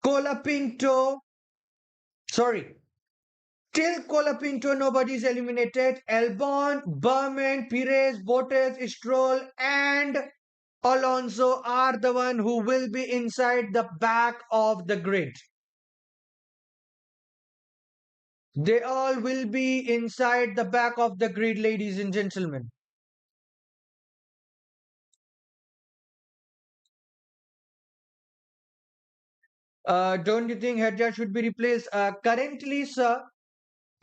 Colapinto, sorry, till Colapinto, nobody is eliminated. Albon, Berman, Perez, Bottas, Stroll, and Alonso are the one who will be inside the back of the grid. They all will be inside the back of the grid, ladies and gentlemen. Don't you think Hedja should be replaced? Currently, sir,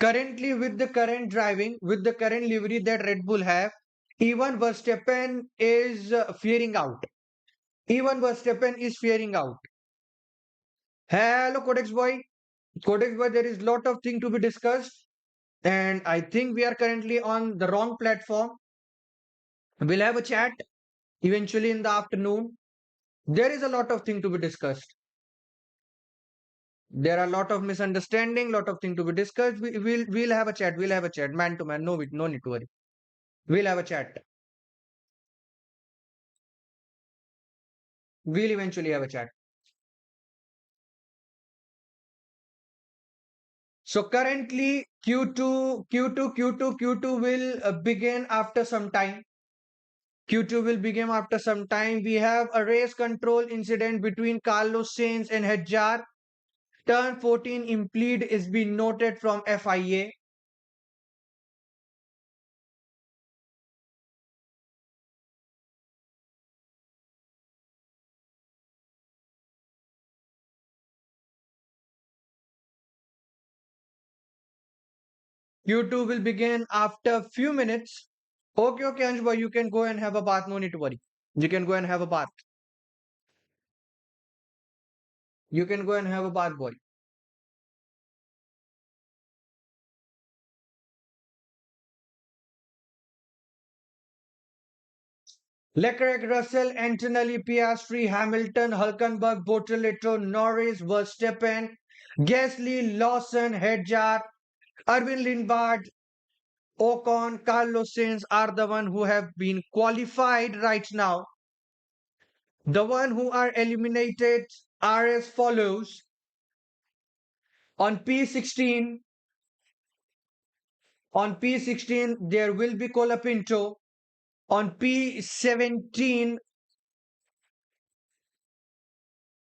currently with the current driving, with the current livery that Red Bull have, even Verstappen is fearing out. Even Verstappen is fearing out. Hello, Codex boy. Codex boy, there is lot of thing to be discussed, and I think we are currently on the wrong platform. We'll have a chat. Eventually in the afternoon, there is a lot of thing to be discussed. There are a lot of misunderstanding, lot of thing to be discussed. We'll have a chat. We'll have a chat, man to man. No need to worry. We'll have a chat. We'll eventually have a chat. So currently Q2 will begin after some time. Q2 will begin after some time. We have a race control incident between Carlos Sainz and Hedjar. Turn 14 impede is being noted from FIA. Q2 will begin after few minutes. Okay, Ansh boy, you can go and have a bath. No need to worry. You can go and have a bath. You can go and have a bath, boy. Leclerc, Russell, Antonelli, Piastri, Hamilton, Hulkenberg, Bortoleto, Norris, Verstappen, Gasly, Lawson, Hedjar, Erwin Lindbard, Ocon, Carlos Sainz are the one who have been qualified right now. The one who are eliminated are as follows. On P16, there will be Colapinto. On P17,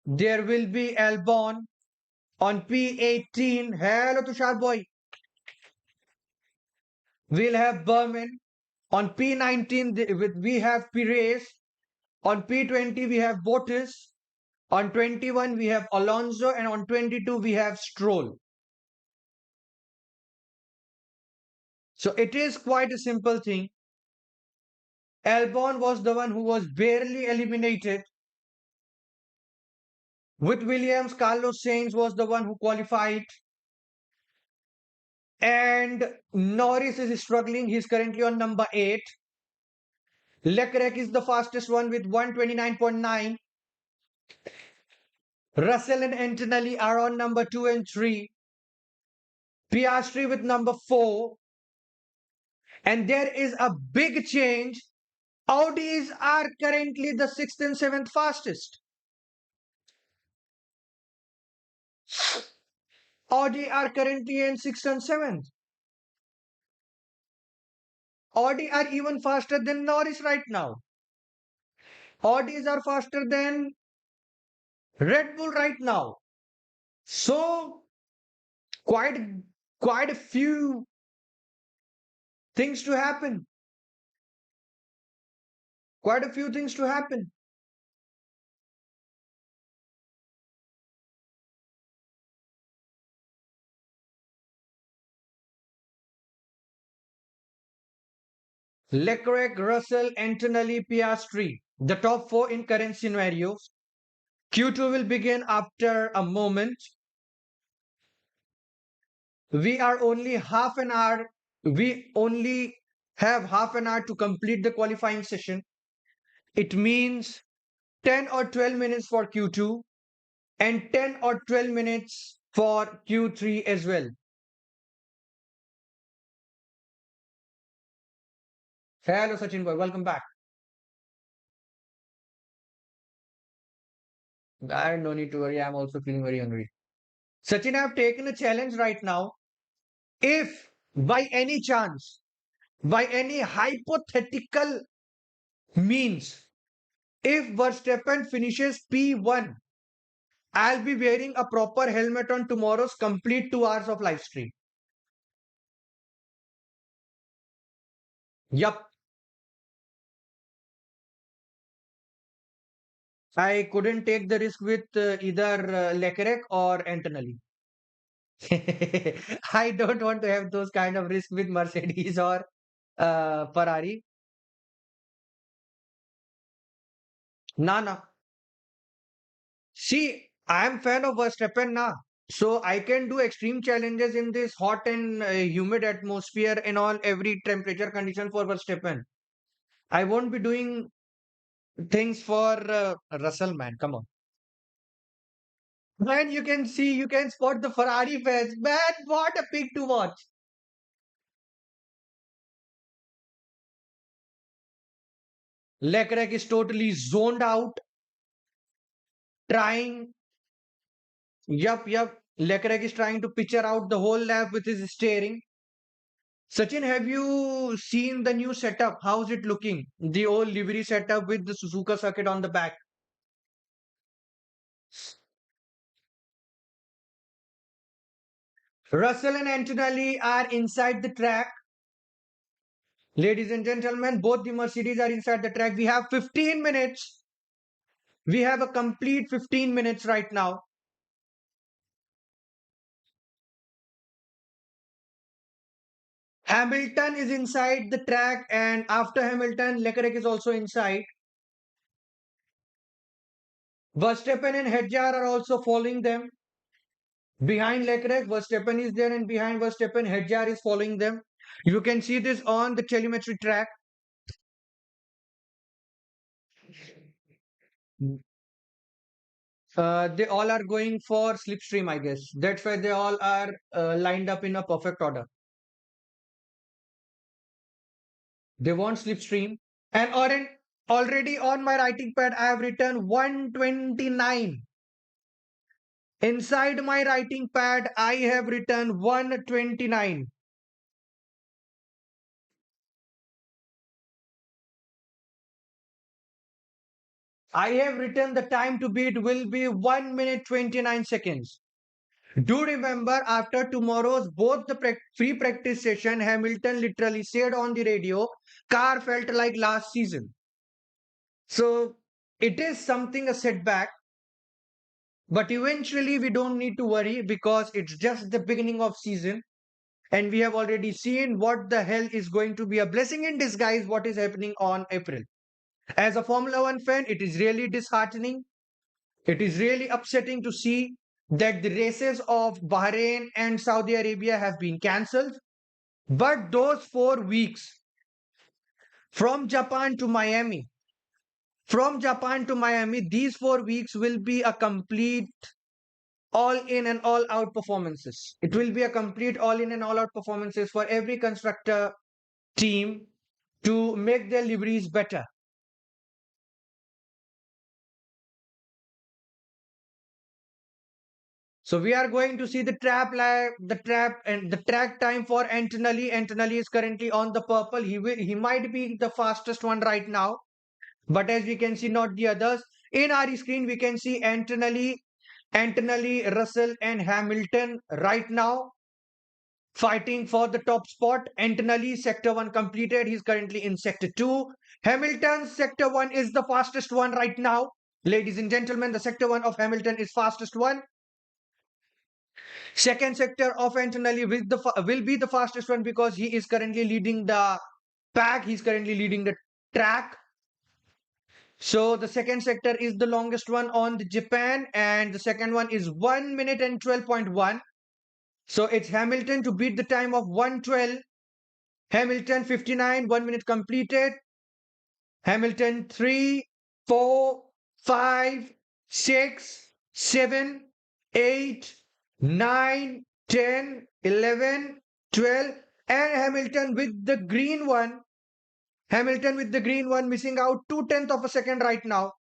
there will be Albon. On P18, hello Tushar boy, we'll have Berman. On P19, we have Perez. On P20, we have Bottas. On 21, we have Alonso. And on 22, we have Stroll. So it is quite a simple thing. Albon was the one who was barely eliminated. With Williams, Carlos Sainz was the one who qualified. And Norris is struggling. He's currently on number 8. Leclerc is the fastest one with 129.9. Russell and Antonelli are on number 2 and 3. Piastri with number 4. And there is a big change. Audis are currently the 6th and 7th fastest. Audi are currently in 6th and 7th. Audi are even faster than Norris right now. Audis are faster than Red Bull right now. So quite quite a few things to happen. Quite a few things to happen. Leclerc, Russell, Antonelli, Piastri, the top 4 in current scenario. Q2 will begin after a moment. We are only half an hour. We only have half an hour to complete the qualifying session. It means 10 or 12 minutes for Q2 and 10 or 12 minutes for Q3 as well. Hello, Sachin boy. Welcome back. I no need to worry. I'm also feeling very hungry. Sachin, I've taken a challenge right now. If by any chance, by any hypothetical means, if Verstappen finishes P1, I'll be wearing a proper helmet on tomorrow's complete 2 hours of live stream. Yup. I couldn't take the risk with either Leclerc or Antonelli. I don't want to have those kind of risk with Mercedes or Ferrari. Nah. See, I am fan of Verstappen now. So I can do extreme challenges in this hot and humid atmosphere in all every temperature condition for Verstappen. I won't be doing things for Russell, man. Come on. Man, you can see, you can spot the Ferrari fans. Man, what a pick to watch. Leclerc is totally zoned out, trying. Yup. Leclerc is trying to picture out the whole lap with his steering. Sachin, have you seen the new setup? How's it looking? The old livery setup with the Suzuka circuit on the back. Russell and Antonelli are inside the track. Ladies and gentlemen, both the Mercedes are inside the track. We have 15 minutes. We have a complete 15 minutes right now. Hamilton is inside the track, and after Hamilton, Leclerc is also inside. Verstappen and Hedjar are also following them. Behind Leclerc, Verstappen is there, and behind Verstappen, Hedjar is following them. You can see this on the telemetry track. They all are going for slipstream, I guess. That's why they all are lined up in a perfect order. They want slipstream. And already on my writing pad, I have written 129. Inside my writing pad, I have written 129. I have written the time to beat will be 1 minute 29 seconds. Do remember after tomorrow's both the free practice session, Hamilton literally said on the radio, car felt like last season. So it is something a setback, but eventually we don't need to worry because it's just the beginning of season and we have already seen what the hell is going to be a blessing in disguise what is happening on April. As a Formula 1 fan, it is really disheartening. It is really upsetting to see that the races of Bahrain and Saudi Arabia have been cancelled. But those 4 weeks from Japan to Miami, these 4 weeks will be a complete all in and all out performances. It will be a complete all in and all out performances for every constructor team to make their liveries better. So we are going to see the trap and the track time for Antonelli. Antonelli is currently on the purple. He might be the fastest one right now, but as we can see, not the others. In our screen, we can see Antonelli, Russell, and Hamilton right now fighting for the top spot. Antonelli, sector one completed. He's currently in sector two. Hamilton, sector one is the fastest one right now. Ladies and gentlemen, the sector one of Hamilton is fastest one. Second sector of Antonelli will be the fastest one because he is currently leading the pack. He's currently leading the track. So the second sector is the longest one on the Japan, and the second one is 1 minute and 12.1. So it's Hamilton to beat the time of 112. Hamilton 59, 1 minute completed. Hamilton 3, 4, 5, 6, 7, 8, 9, 10, 11, 12, and Hamilton with the green one. Hamilton with the green one missing out 2/10 of a second right now.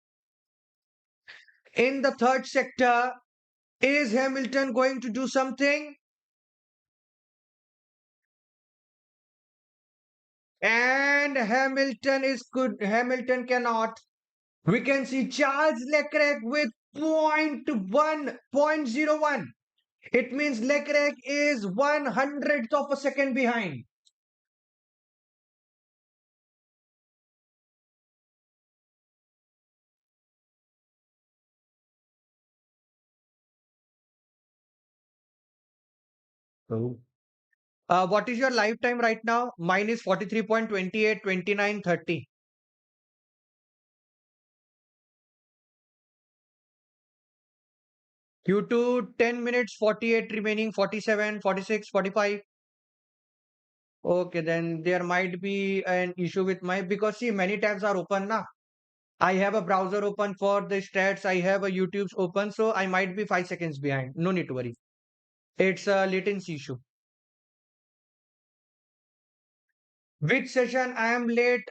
In the third sector, is Hamilton going to do something? And Hamilton is good. Hamilton cannot. We can see Charles Leclerc with 0.1. It means Leclerc is 1/100th of a second behind. Oh. What is your lifetime right now? Mine is 43.28, 29, 30. Q2 10 minutes, 48 remaining, 47, 46, 45. Okay, then there might be an issue with my because see many tabs are open now. I have a browser open for the stats. I have a YouTube's open, so I might be 5 seconds behind. No need to worry. It's a latency issue. Which session I am late?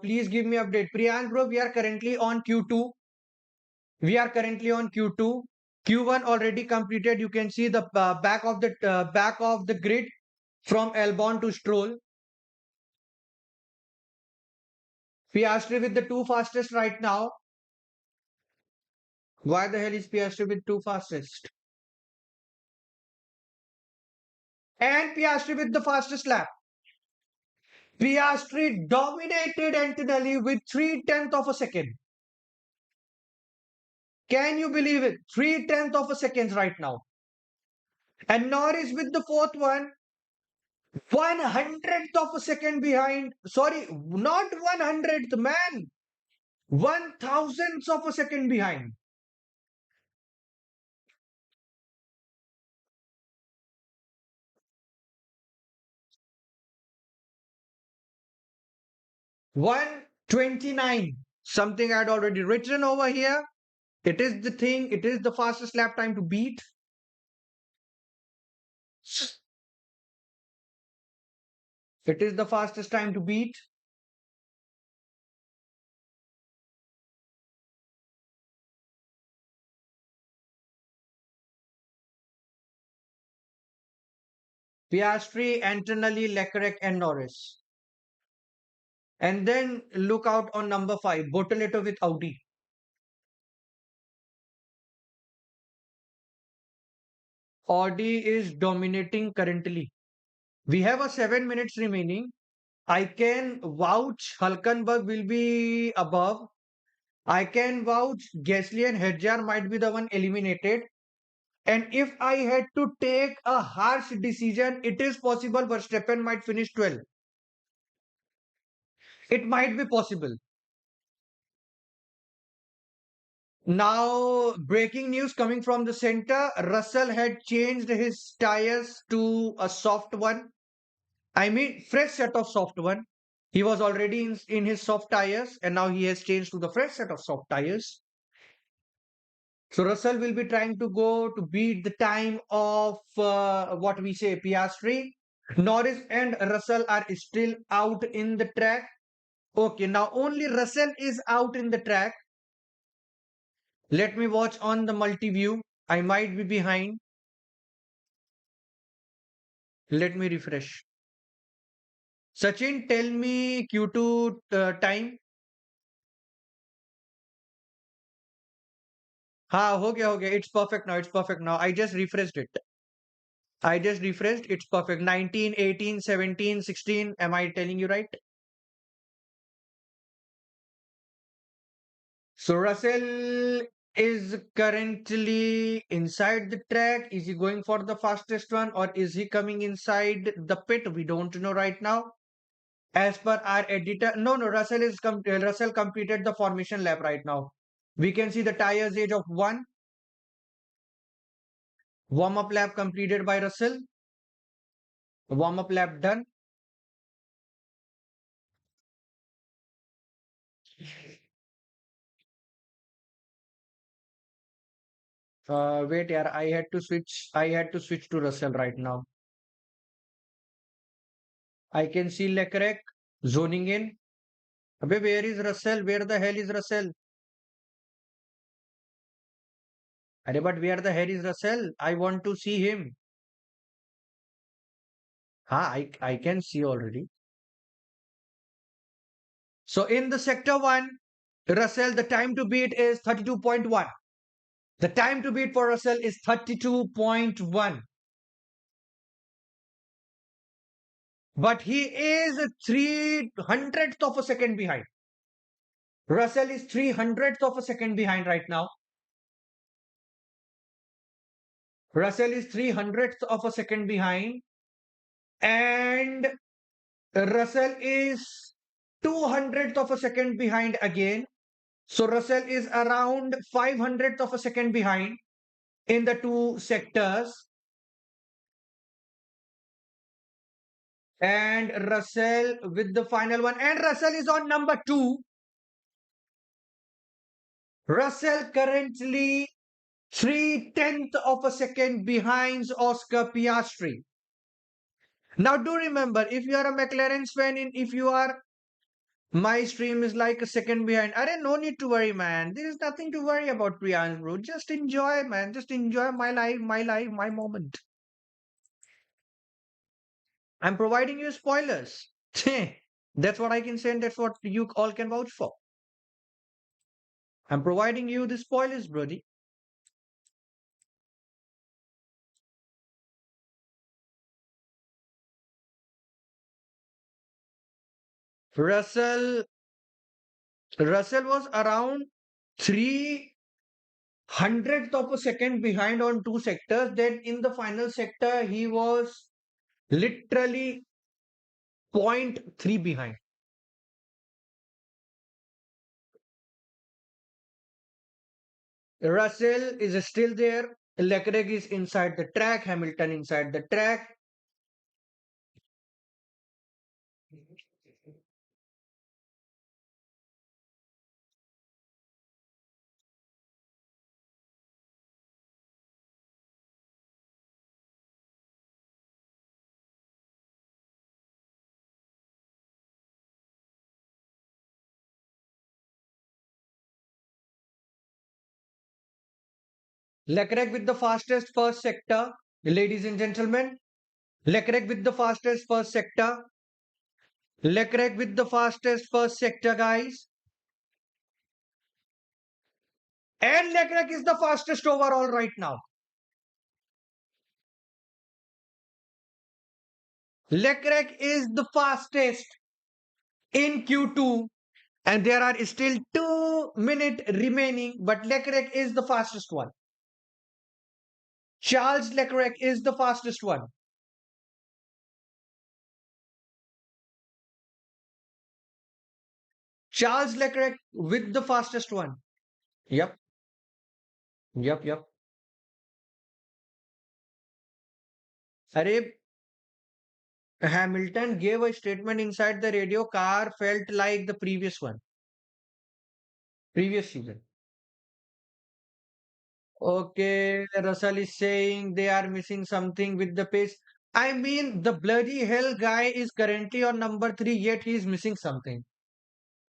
Please give me update. Priyank bro, we are currently on Q2. We are currently on Q2. Q1 already completed. You can see the back of the grid from Elbon to Stroll. Piastri with the two fastest right now. Why the hell is Piastri with two fastest? And Piastri with the fastest lap. Piastri dominated Antonelli with 3/10 of a second. Can you believe it? 3/10 of a second right now. And Norris with the fourth one, 1/100th of a second behind. Sorry, not 1/100th, man. 1,000th of a second behind. 129. Something I had already written over here. It is the thing. It is the fastest lap time to beat. It is the fastest time to beat. Piastri, Antonelli, Leclerc, and Norris. And then look out on number 5, Bortoleto with Audi. Audi is dominating currently. We have a 7 minutes remaining. I can vouch Hulkenberg will be above. I can vouch Gasly and Hedjar might be the one eliminated. And if I had to take a harsh decision, it is possible Verstappen might finish 12. It might be possible. Now, breaking news coming from the center. Russell had changed his tires to a soft one. I mean, fresh set of soft one. He was already in his soft tires and now he has changed to the fresh set of soft tires. So Russell will be trying to go to beat the time of what we say Piastri. Norris and Russell are still out in the track. Okay, now only Russell is out in the track. Let me watch on the multi-view. I might be behind. Let me refresh. Sachin, tell me Q2 time. हाँ हो गया it's perfect now, it's perfect now. I just refreshed it. I just refreshed, it's perfect. 19, 18, 17, 16. Am I telling you right? So Russell is currently inside the track. Is he going for the fastest one or is he coming inside the pit? We don't know right now. As per our editor, no, Russell completed the formation lap right now. We can see the tires age of 1. Warm-up lap completed by Russell. Warm-up lap done. Wait, yeah, I had to switch to Russell right now. I can see Leclerc zoning in. Abbe, where is Russell? Where the hell is Russell? Arey, but where the hell is Russell? I want to see him. I can see already. So in the sector 1, Russell, the time to beat is 32.1. The time to beat for Russell is 32.1. But he is 3/100th of a second behind. Russell is 3/100th of a second behind right now. Russell is 3/100th of a second behind. And Russell is 200th of a second behind again. So Russell is around 500th of a second behind in the two sectors. And Russell with the final one. And Russell is on number 2. Russell currently 3/10 of a second behind Oscar Piastri. Now do remember, if you are a McLaren's fan, if you are, my stream is like a second behind. Are no need to worry, man. There is nothing to worry about, Priyansh, bro. Just enjoy, man. Just enjoy my life, my moment. I'm providing you spoilers. That's what I can say, and that's what you all can vouch for. I'm providing you the spoilers, Brody. Russell Russell was around 300th of a second behind on two sectors. Then in the final sector, he was literally point 0.3 behind. Russell is still there. Leclerc is inside the track. Hamilton inside the track. Leclerc with the fastest first sector. Ladies and gentlemen, Leclerc with the fastest first sector. Leclerc with the fastest first sector, guys. And Leclerc is the fastest overall right now. Leclerc is the fastest in Q2, and there are still 2 minutes remaining, but Leclerc is the fastest one. Charles Leclerc is the fastest one. Charles Leclerc with the fastest one. Yep, yep. Arey, Hamilton gave a statement inside the radio. Car felt like the previous one, previous season. Okay, Russell is saying they are missing something with the pace. I mean, the bloody hell guy is currently on number three, yet he is missing something.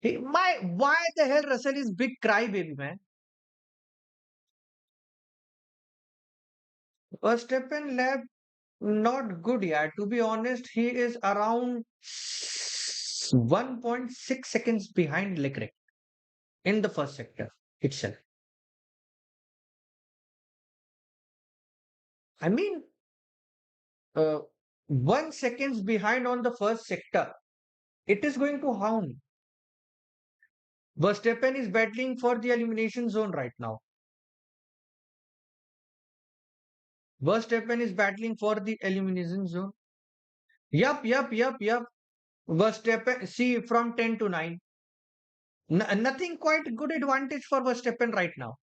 Why the hell Russell is big crybaby, man? Verstappen lap not good, yeah. To be honest, he is around 1.6 seconds behind Leclerc in the first sector itself. I mean, uh, 1 seconds behind on the first sector. It is going to hound. Verstappen is battling for the elimination zone right now. Verstappen is battling for the elimination zone. Yup. Verstappen, see, from 10 to 9. Nothing quite good advantage for Verstappen right now.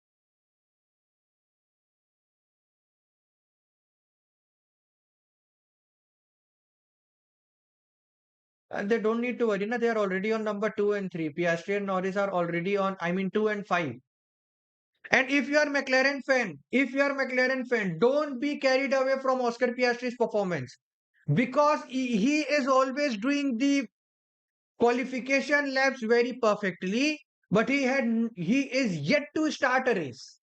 They don't need to worry. Na, they are already on number 2 and 3. Piastri and Norris are already on, 2 and 5. And if you are McLaren fan, don't be carried away from Oscar Piastri's performance because he is always doing the qualification laps very perfectly, but he is yet to start a race.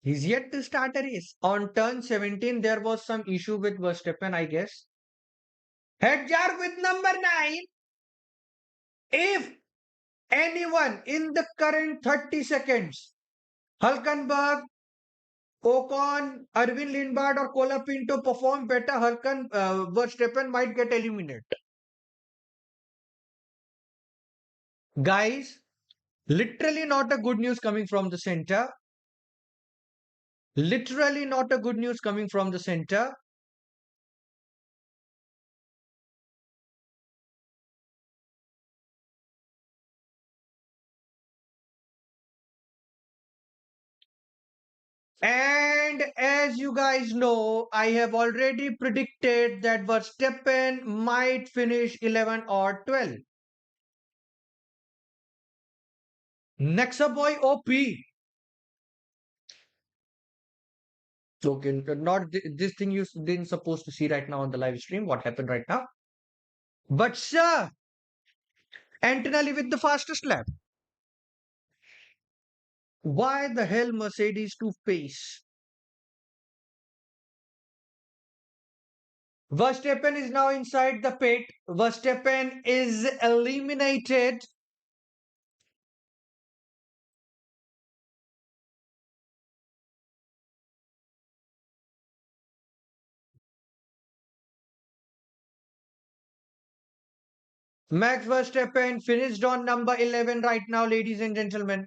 He's yet to start a race. On turn 17, there was some issue with Verstappen, I guess. Headjar with number 9. If anyone in the current 30 seconds, Hulkenberg, Ocon, Arvin Lindbergh, or Colapinto perform better, Verstappen might get eliminated. Guys, literally not a good news coming from the center. Literally not a good news coming from the center. And as you guys know, I have already predicted that Verstappen might finish 11 or 12. Nexa boy OP. Okay, not this thing you didn't supposed to see right now on the live stream. What happened right now? But sir, Antonelli with the fastest lap. Why the hell Mercedes to pace? Verstappen is now inside the pit. Verstappen is eliminated. Max Verstappen finished on number 11 right now, ladies and gentlemen.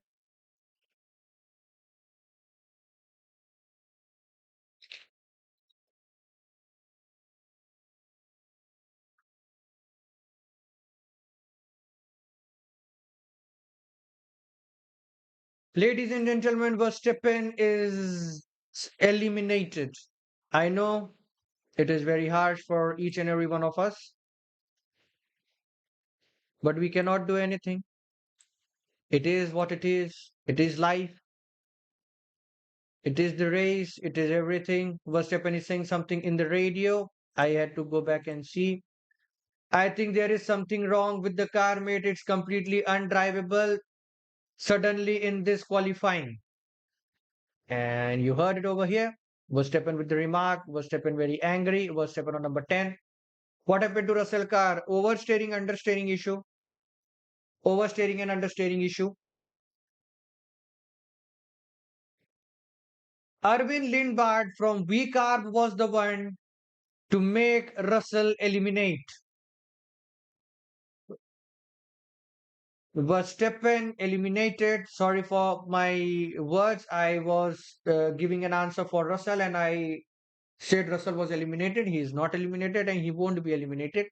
Ladies and gentlemen, Verstappen is eliminated. I know it is very harsh for each and every one of us, but we cannot do anything. It is what it is. It is life. It is the race. It is everything. Verstappen is saying something in the radio. I had to go back and see. I think there is something wrong with the car, mate. It's completely undrivable suddenly in this qualifying. And you heard it over here. Verstappen with the remark. Verstappen very angry. Verstappen on number 10. What happened to Russell car? Oversteering, understeering issue. Oversteering and understeering issue. Arvin Lindbard from V Carb was the one to make Russell eliminate. Verstappen eliminated. Sorry for my words. I was giving an answer for Russell and I said Russell was eliminated. He is not eliminated and he won't be eliminated.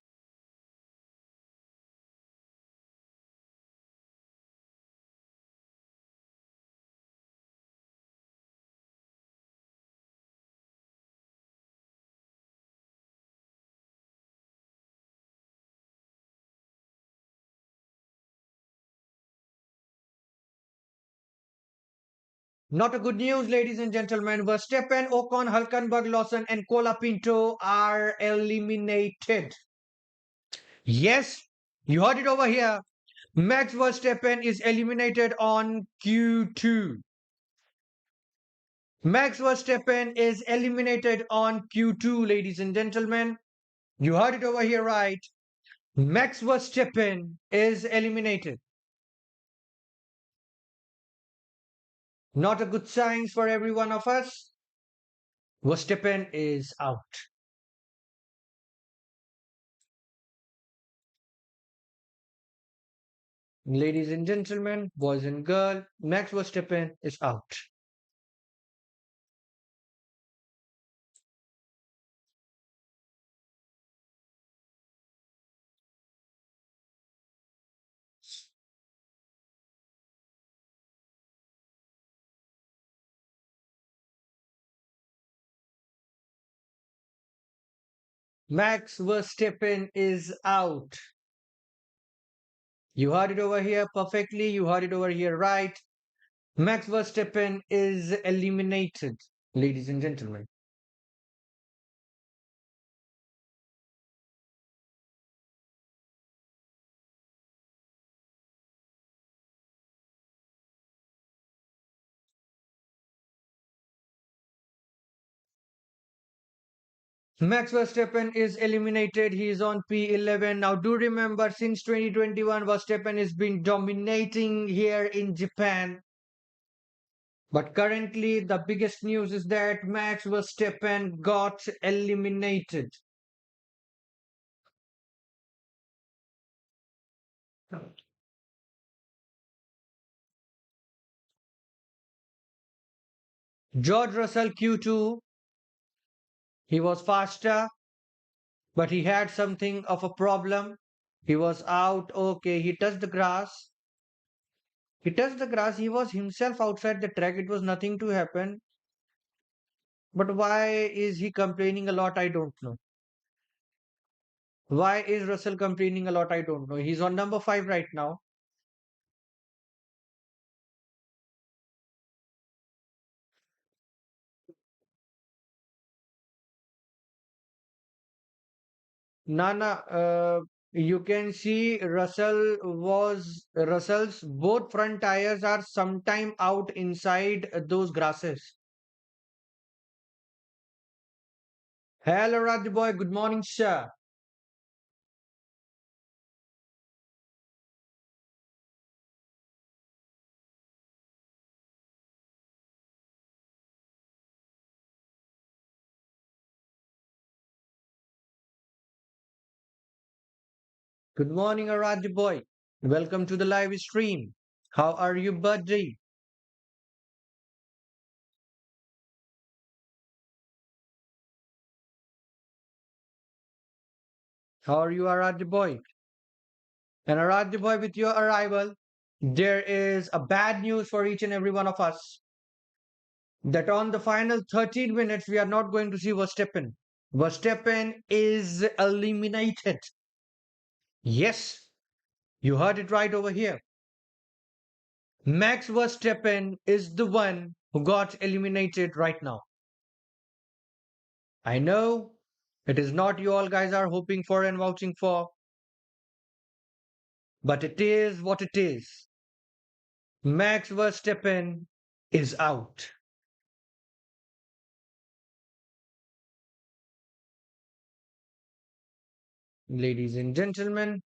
Not a good news, ladies and gentlemen. Verstappen, Ocon, Hulkenberg, Lawson, and Colapinto are eliminated. Yes, you heard it over here. Max Verstappen is eliminated on Q2. Max Verstappen is eliminated on Q2, ladies and gentlemen. You heard it over here, right? Max Verstappen is eliminated. Not a good sign for every one of us. Verstappen is out. Ladies and gentlemen, boys and girls, Max Verstappen is out. Max Verstappen is out. You heard it over here perfectly. You heard it over here right. Max Verstappen is eliminated, ladies and gentlemen. Max Verstappen is eliminated. He is on P11. Now, do remember, since 2021, Verstappen has been dominating here in Japan. But currently, the biggest news is that Max Verstappen got eliminated. George Russell Q2, he was faster, but he had something of a problem. He was out. Okay, he touched the grass. He touched the grass. He was himself outside the track. It was nothing to happen. But why is he complaining a lot? I don't know. Why is Russell complaining a lot? I don't know. He's on number 5 right now. Nana, you can see Russell's both front tires are sometime out inside those grasses. Hello, Radhi boy. Good morning, sir. Good morning, Aradhi boy. Welcome to the live stream. How are you, buddy? How are you, Aradhi boy? And Aradhi boy, with your arrival, there is a bad news for each and every one of us that on the final 13 minutes, we are not going to see Verstappen. Verstappen is eliminated. Yes, you heard it right over here. Max Verstappen is the one who got eliminated right now. I know it is not you all guys are hoping for and vouching for, but it is what it is. Max Verstappen is out. Ladies and gentlemen,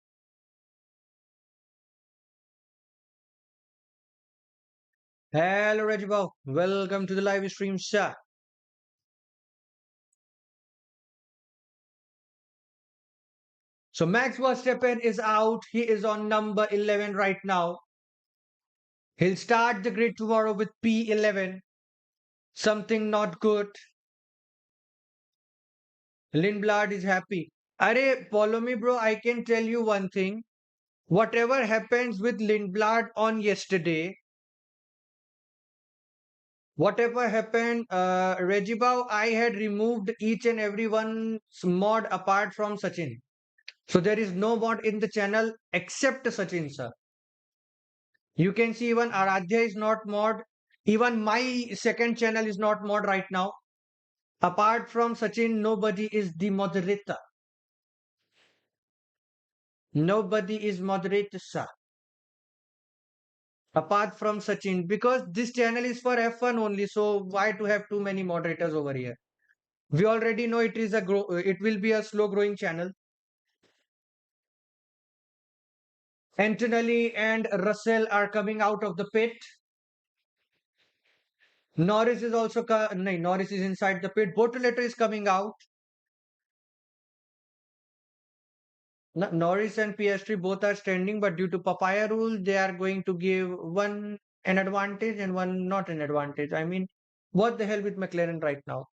hello Regibo. Welcome to the live stream, sir. So Max Verstappen is out. He is on number 11 right now. He'll start the grid tomorrow with P11. Something not good. Lindblad is happy. Arey, follow me, bro. I can tell you one thing. Whatever happens with Lindblad on yesterday, whatever happened, Regibao, I had removed each and every one's mod apart from Sachin. So there is no mod in the channel except Sachin, sir. You can see even Aradhya is not mod. Even my second channel is not mod right now. Apart from Sachin, nobody is the moderator. Nobody is moderator, sir. Apart from Sachin, because this channel is for F1 only. So why to have too many moderators over here? We already know it will be a slow growing channel. Antonelli and Russell are coming out of the pit. Norris is also no, Norris is inside the pit. Bortoleto is coming out. Norris and Piastri both are standing, but due to papaya rule, they are going to give one an advantage and one not an advantage. I mean, what the hell with McLaren right now?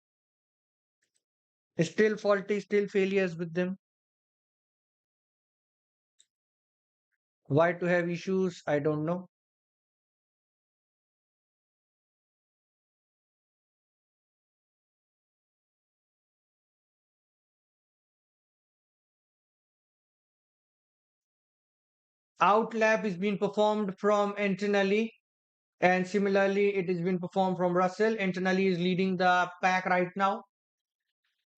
Still faulty, still failures with them. Why to have issues? I don't know. Outlap is being performed from Antonelli, and similarly, it is being performed from Russell. Antonelli is leading the pack right now.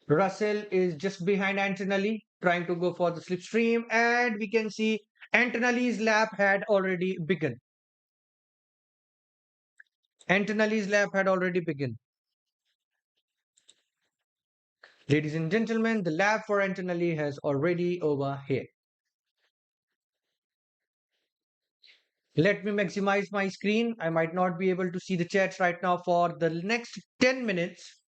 Russell is just behind Antonelli, trying to go for the slipstream, and we can see Antonelli's lap had already begun. Antonelli's lap had already begun. Ladies and gentlemen, the lap for Antonelli has already over here. Let me maximize my screen. I might not be able to see the chats right now for the next 10 minutes.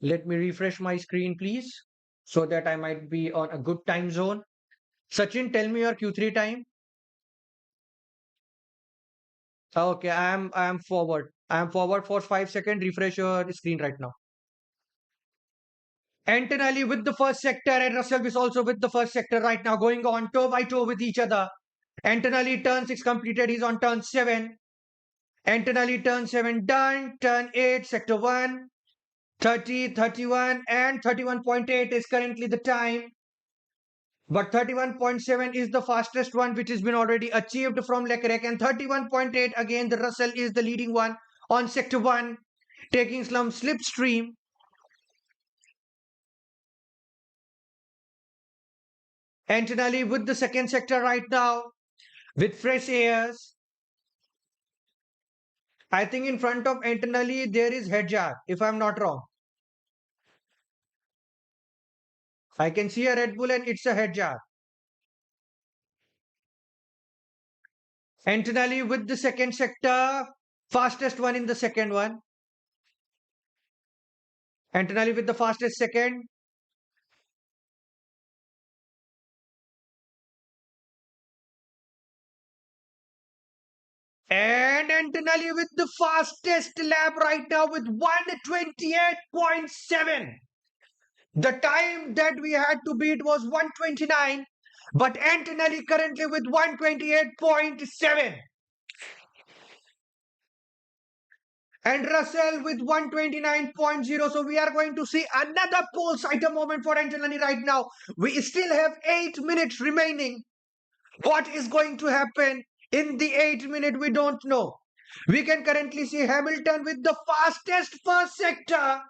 Let me refresh my screen, please, so that I might be on a good time zone. Sachin, tell me your Q3 time. Okay, I am forward. I am forward for 5 seconds. Refresh your screen right now. Antonelli with the first sector and Russell is also with the first sector right now, going on toe by toe with each other. Antonelli turn 6 completed. He's on turn 7. Antonelli turn 7 done. Turn 8, sector 1. 30, 31, and 31.8 is currently the time. But 31.7 is the fastest one which has been already achieved from Leclerc, and 31.8 again the Russell is the leading one on sector 1, taking some slipstream. Antonelli with the second sector right now with fresh airs. I think in front of Antonelli there is Hedjar, if I'm not wrong. I can see a Red Bull and it's a Hedjar. Antonelli with the second sector, fastest one in the second one. Antonelli with the fastest second. And Antonelli with the fastest lap right now with 128.7. The time that we had to beat was 129, but Antonelli currently with 128.7. And Russell with 129.0. So we are going to see another pole sighter moment for Antonelli right now. We still have 8 minutes remaining. What is going to happen in the 8 minute? We don't know. We can currently see Hamilton with the fastest first sector.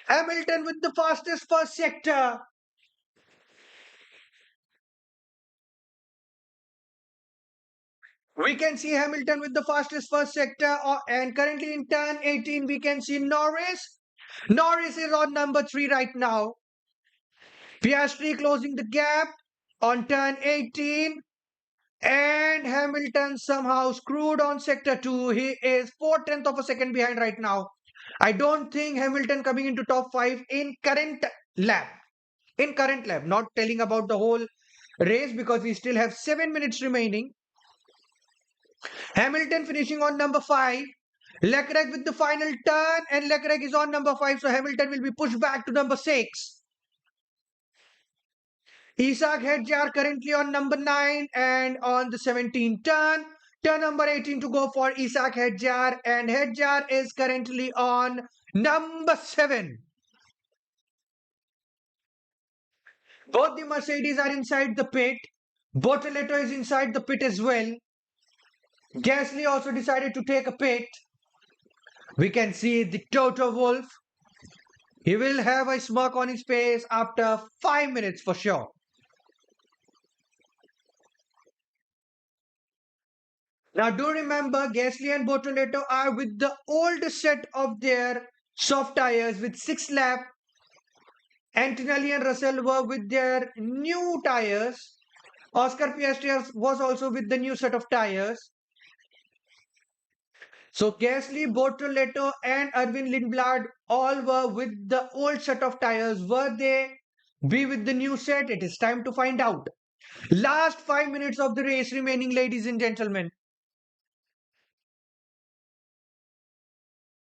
Hamilton with the fastest first sector. We can see Hamilton with the fastest first sector. And currently in turn 18, we can see Norris. Norris is on number 3 right now. Piastri closing the gap on turn 18. And Hamilton somehow screwed on sector 2. He is 4/10 of a second behind right now. I don't think Hamilton coming into top 5 in current lap. In current lap, not telling about the whole race because we still have 7 minutes remaining. Hamilton finishing on number 5. Leclerc with the final turn, and Leclerc is on number 5, so Hamilton will be pushed back to number 6. Isaac Hedjar currently on number 9 and on the 17th turn. Turn number 18 to go for Isaac Hedjar, and Hedjar is currently on number 7. Both the Mercedes are inside the pit. Bortoleto is inside the pit as well. Gasly also decided to take a pit. We can see the Toto Wolff. He will have a smirk on his face after 5 minutes for sure. Now do remember Gasly and Bortoleto are with the old set of their soft tires with 6 lap. Antonelli and Russell were with their new tires. Oscar Piastri was also with the new set of tires. So Gasly, Bortoleto and Erwin Lindblad all were with the old set of tires. Were they be with the new set? It is time to find out. Last 5 minutes of the race remaining, ladies and gentlemen.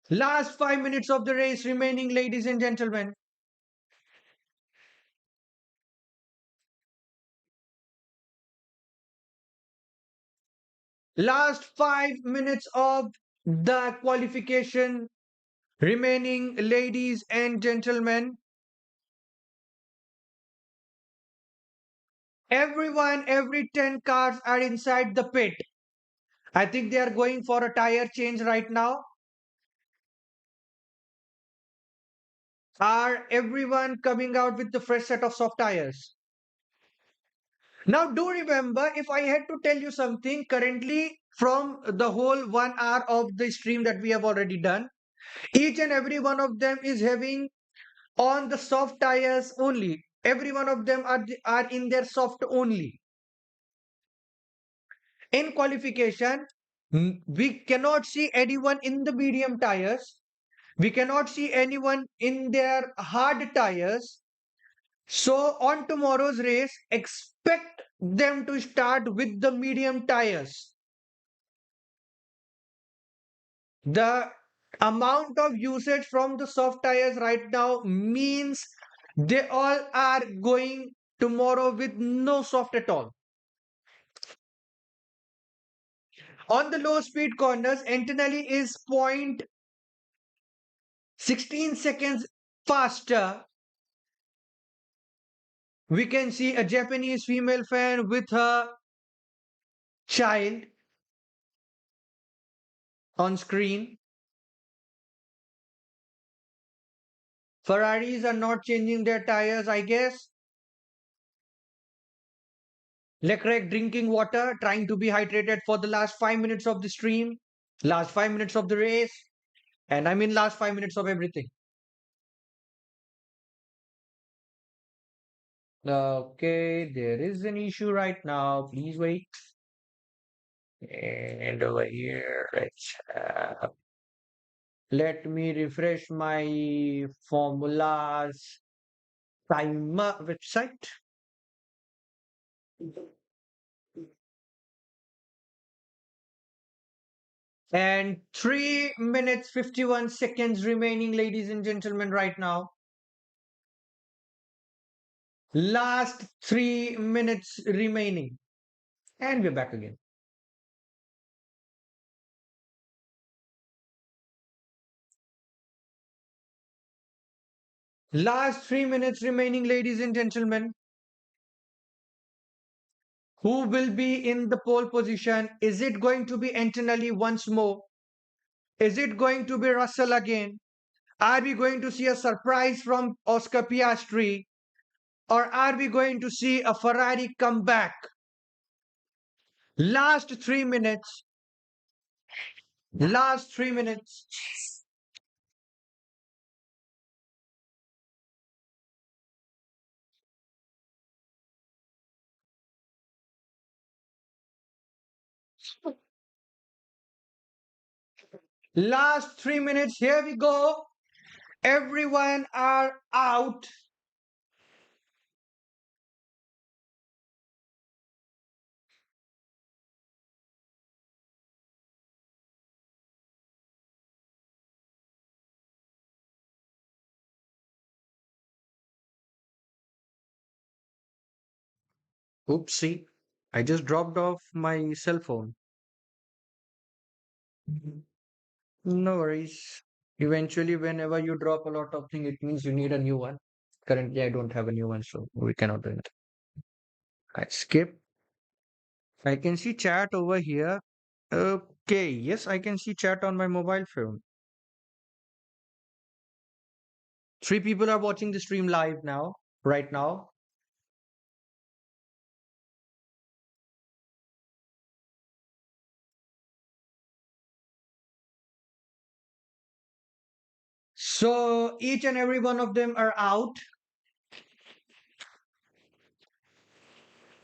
Last 5 minutes of the race remaining, ladies and gentlemen. Last 5 minutes of the qualification remaining, ladies and gentlemen. Everyone, every 10 cars are inside the pit. I think they are going for a tire change right now. Are everyone coming out with the fresh set of soft tires? Now, do remember, if I had to tell you something currently from the whole 1 hour of the stream that we have already done, each and every one of them is having on the soft tires only. Every one of them are in their soft only. In qualification, we cannot see anyone in the medium tires. We cannot see anyone in their hard tires. So on tomorrow's race, expect them to start with the medium tires. The amount of usage from the soft tires right now means they all are going tomorrow with no soft at all. On the low speed corners, Antonelli is 0.16 seconds faster. We can see a Japanese female fan with her child on screen. Ferraris are not changing their tires, I guess. Leclerc drinking water, trying to be hydrated for the last 5 minutes of the stream, last 5 minutes of the race, and I mean last 5 minutes of everything. Okay, there is an issue right now. Please wait. And over here, let me refresh my formulas timer website. And 3 minutes 51 seconds remaining, ladies and gentlemen, right now. Last 3 minutes remaining. And we're back again. Last 3 minutes remaining, ladies and gentlemen. Who will be in the pole position? Is it going to be Antonelli once more? Is it going to be Russell again? Are we going to see a surprise from Oscar Piastri? Or are we going to see a Ferrari come back? Last 3 minutes. Last 3 minutes. Last 3 minutes. Here we go. Everyone are out. Oopsie. I just dropped off my cell phone. No worries. Eventually, whenever you drop a lot of things, it means you need a new one. Currently, I don't have a new one, so we cannot do it. I skip. I can see chat over here. Okay, yes, I can see chat on my mobile phone. 3 people are watching the stream live now, right now. So each and every one of them are out.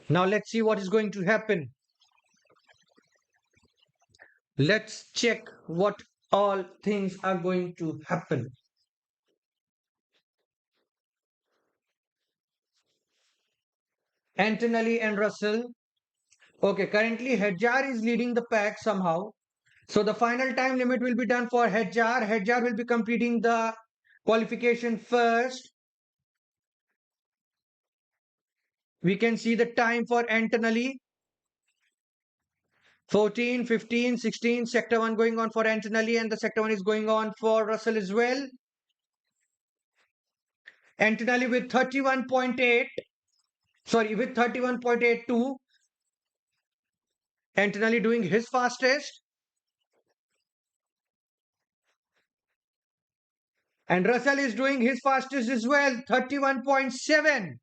Now let's see what is going to happen. Let's check what all things are going to happen. Antonelli and Russell. Okay, currently Hedjar is leading the pack somehow. So the final time limit will be done for Hedjar. Hedjar will be completing the qualification first. We can see the time for Antonelli. 14, 15, 16, sector 1 going on for Antonelli and the sector 1 is going on for Russell as well. Antonelli with 31.8, sorry, with 31.82. Antonelli doing his fastest. And Russell is doing his fastest as well, 31.7.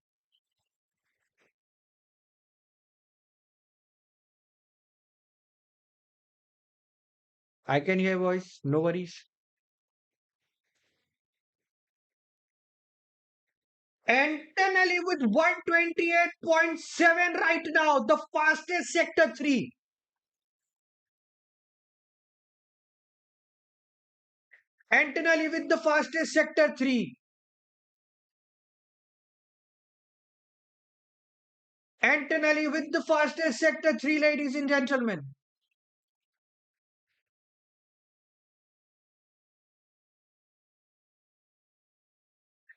I can hear voice, no worries. Antonelli with 128.7 right now, the fastest sector 3. Antonelli with the fastest sector 3. Antonelli with the fastest sector 3, ladies and gentlemen.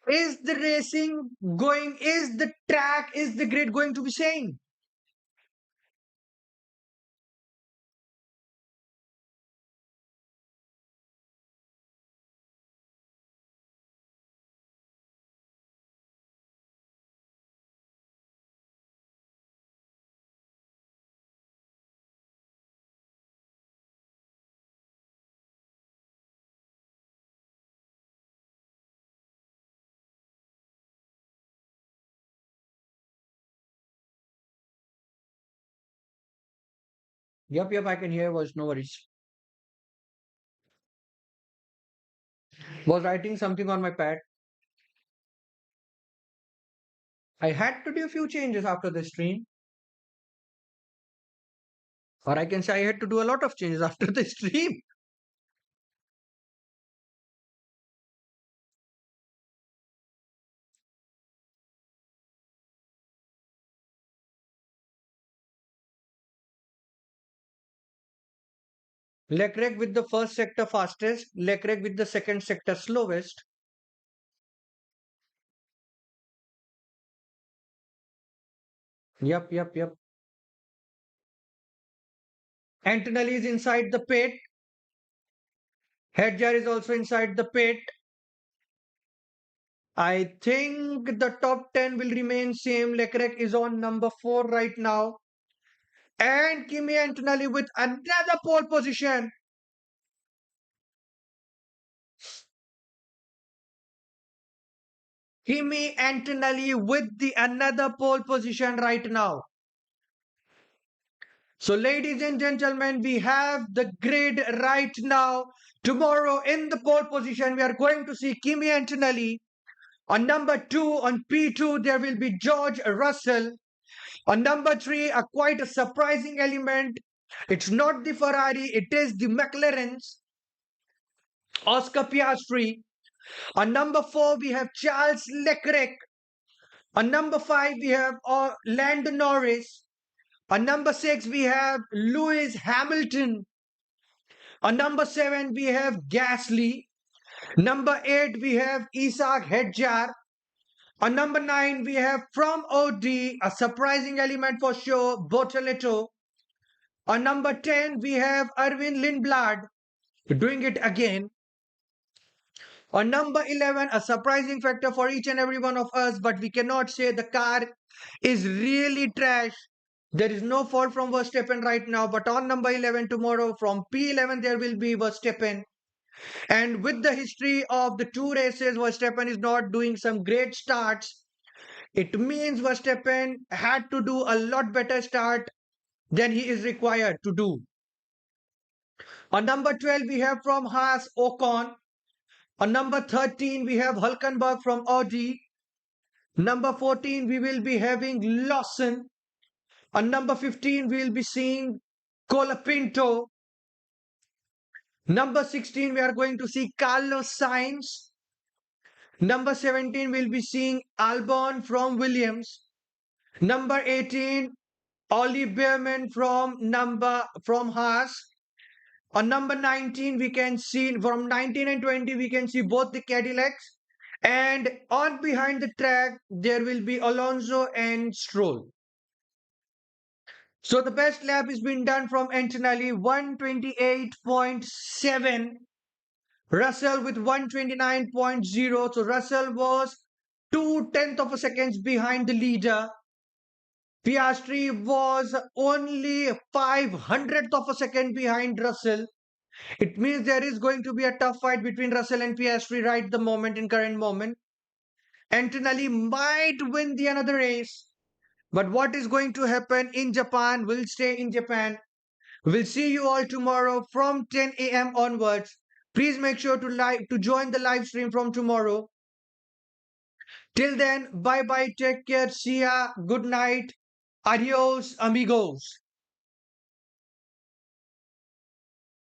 Is the racing going, is the track, is the grid going to be same? Yep, I can hear voice, no worries. Was writing something on my pad. I had to do a few changes after the stream, or I can say I had to do a lot of changes after the stream. Leclerc with the first sector fastest, Leclerc with the second sector slowest. Yep. Antonelli is inside the pit. Hedger is also inside the pit. I think the top 10 will remain same. Leclerc is on number 4 right now. And Kimi Antonelli with another pole position. Kimi Antonelli with the another pole position right now. So, ladies and gentlemen, we have the grid right now. Tomorrow in the pole position, we are going to see Kimi Antonelli. On number 2, on P2, there will be George Russell. On number 3, a quite a surprising element. It's not the Ferrari, it is the McLaren's Oscar Piastri. On number 4, we have Charles Leclerc. On number 5, we have Lando Norris. On number 6, we have Lewis Hamilton. On number 7, we have Gasly. Number 8, we have Isaac Hedjar. On number 9, we have from OD, a surprising element for sure, Bortoleto. On number 10, we have Arvin Lindblad doing it again. On number 11, a surprising factor for each and every one of us, but we cannot say the car is really trash. There is no fault from Verstappen right now, but on number 11 tomorrow from P11 there will be Verstappen. And with the history of the two races, Verstappen is not doing some great starts. It means Verstappen had to do a lot better start than he is required to do. On number 12, we have from Haas Ocon. On number 13, we have Hulkenberg from Audi. Number 14, we will be having Lawson. On number 15, we will be seeing Colapinto. Number 16, we are going to see Carlos Sainz. Number 17, we'll be seeing Albon from Williams. Number 18, Ollie Behrman from Haas. On number 19, we can see from 19 and 20, we can see both the Cadillacs. And on behind the track, there will be Alonso and Stroll. So the best lap has been done from Antonelli 128.7. Russell with 129.0. So Russell was 2/10 of a seconds behind the leader. Piastri was only 500th of a second behind Russell. It means there is going to be a tough fight between Russell and Piastri right the moment in current moment. Antonelli might win the another race, but what is going to happen in Japan will stay in Japan. We'll see you all tomorrow from 10 a.m. onwards. Please make sure to join the live stream from tomorrow. Till then, bye bye, take care, see ya, good night, adios, amigos.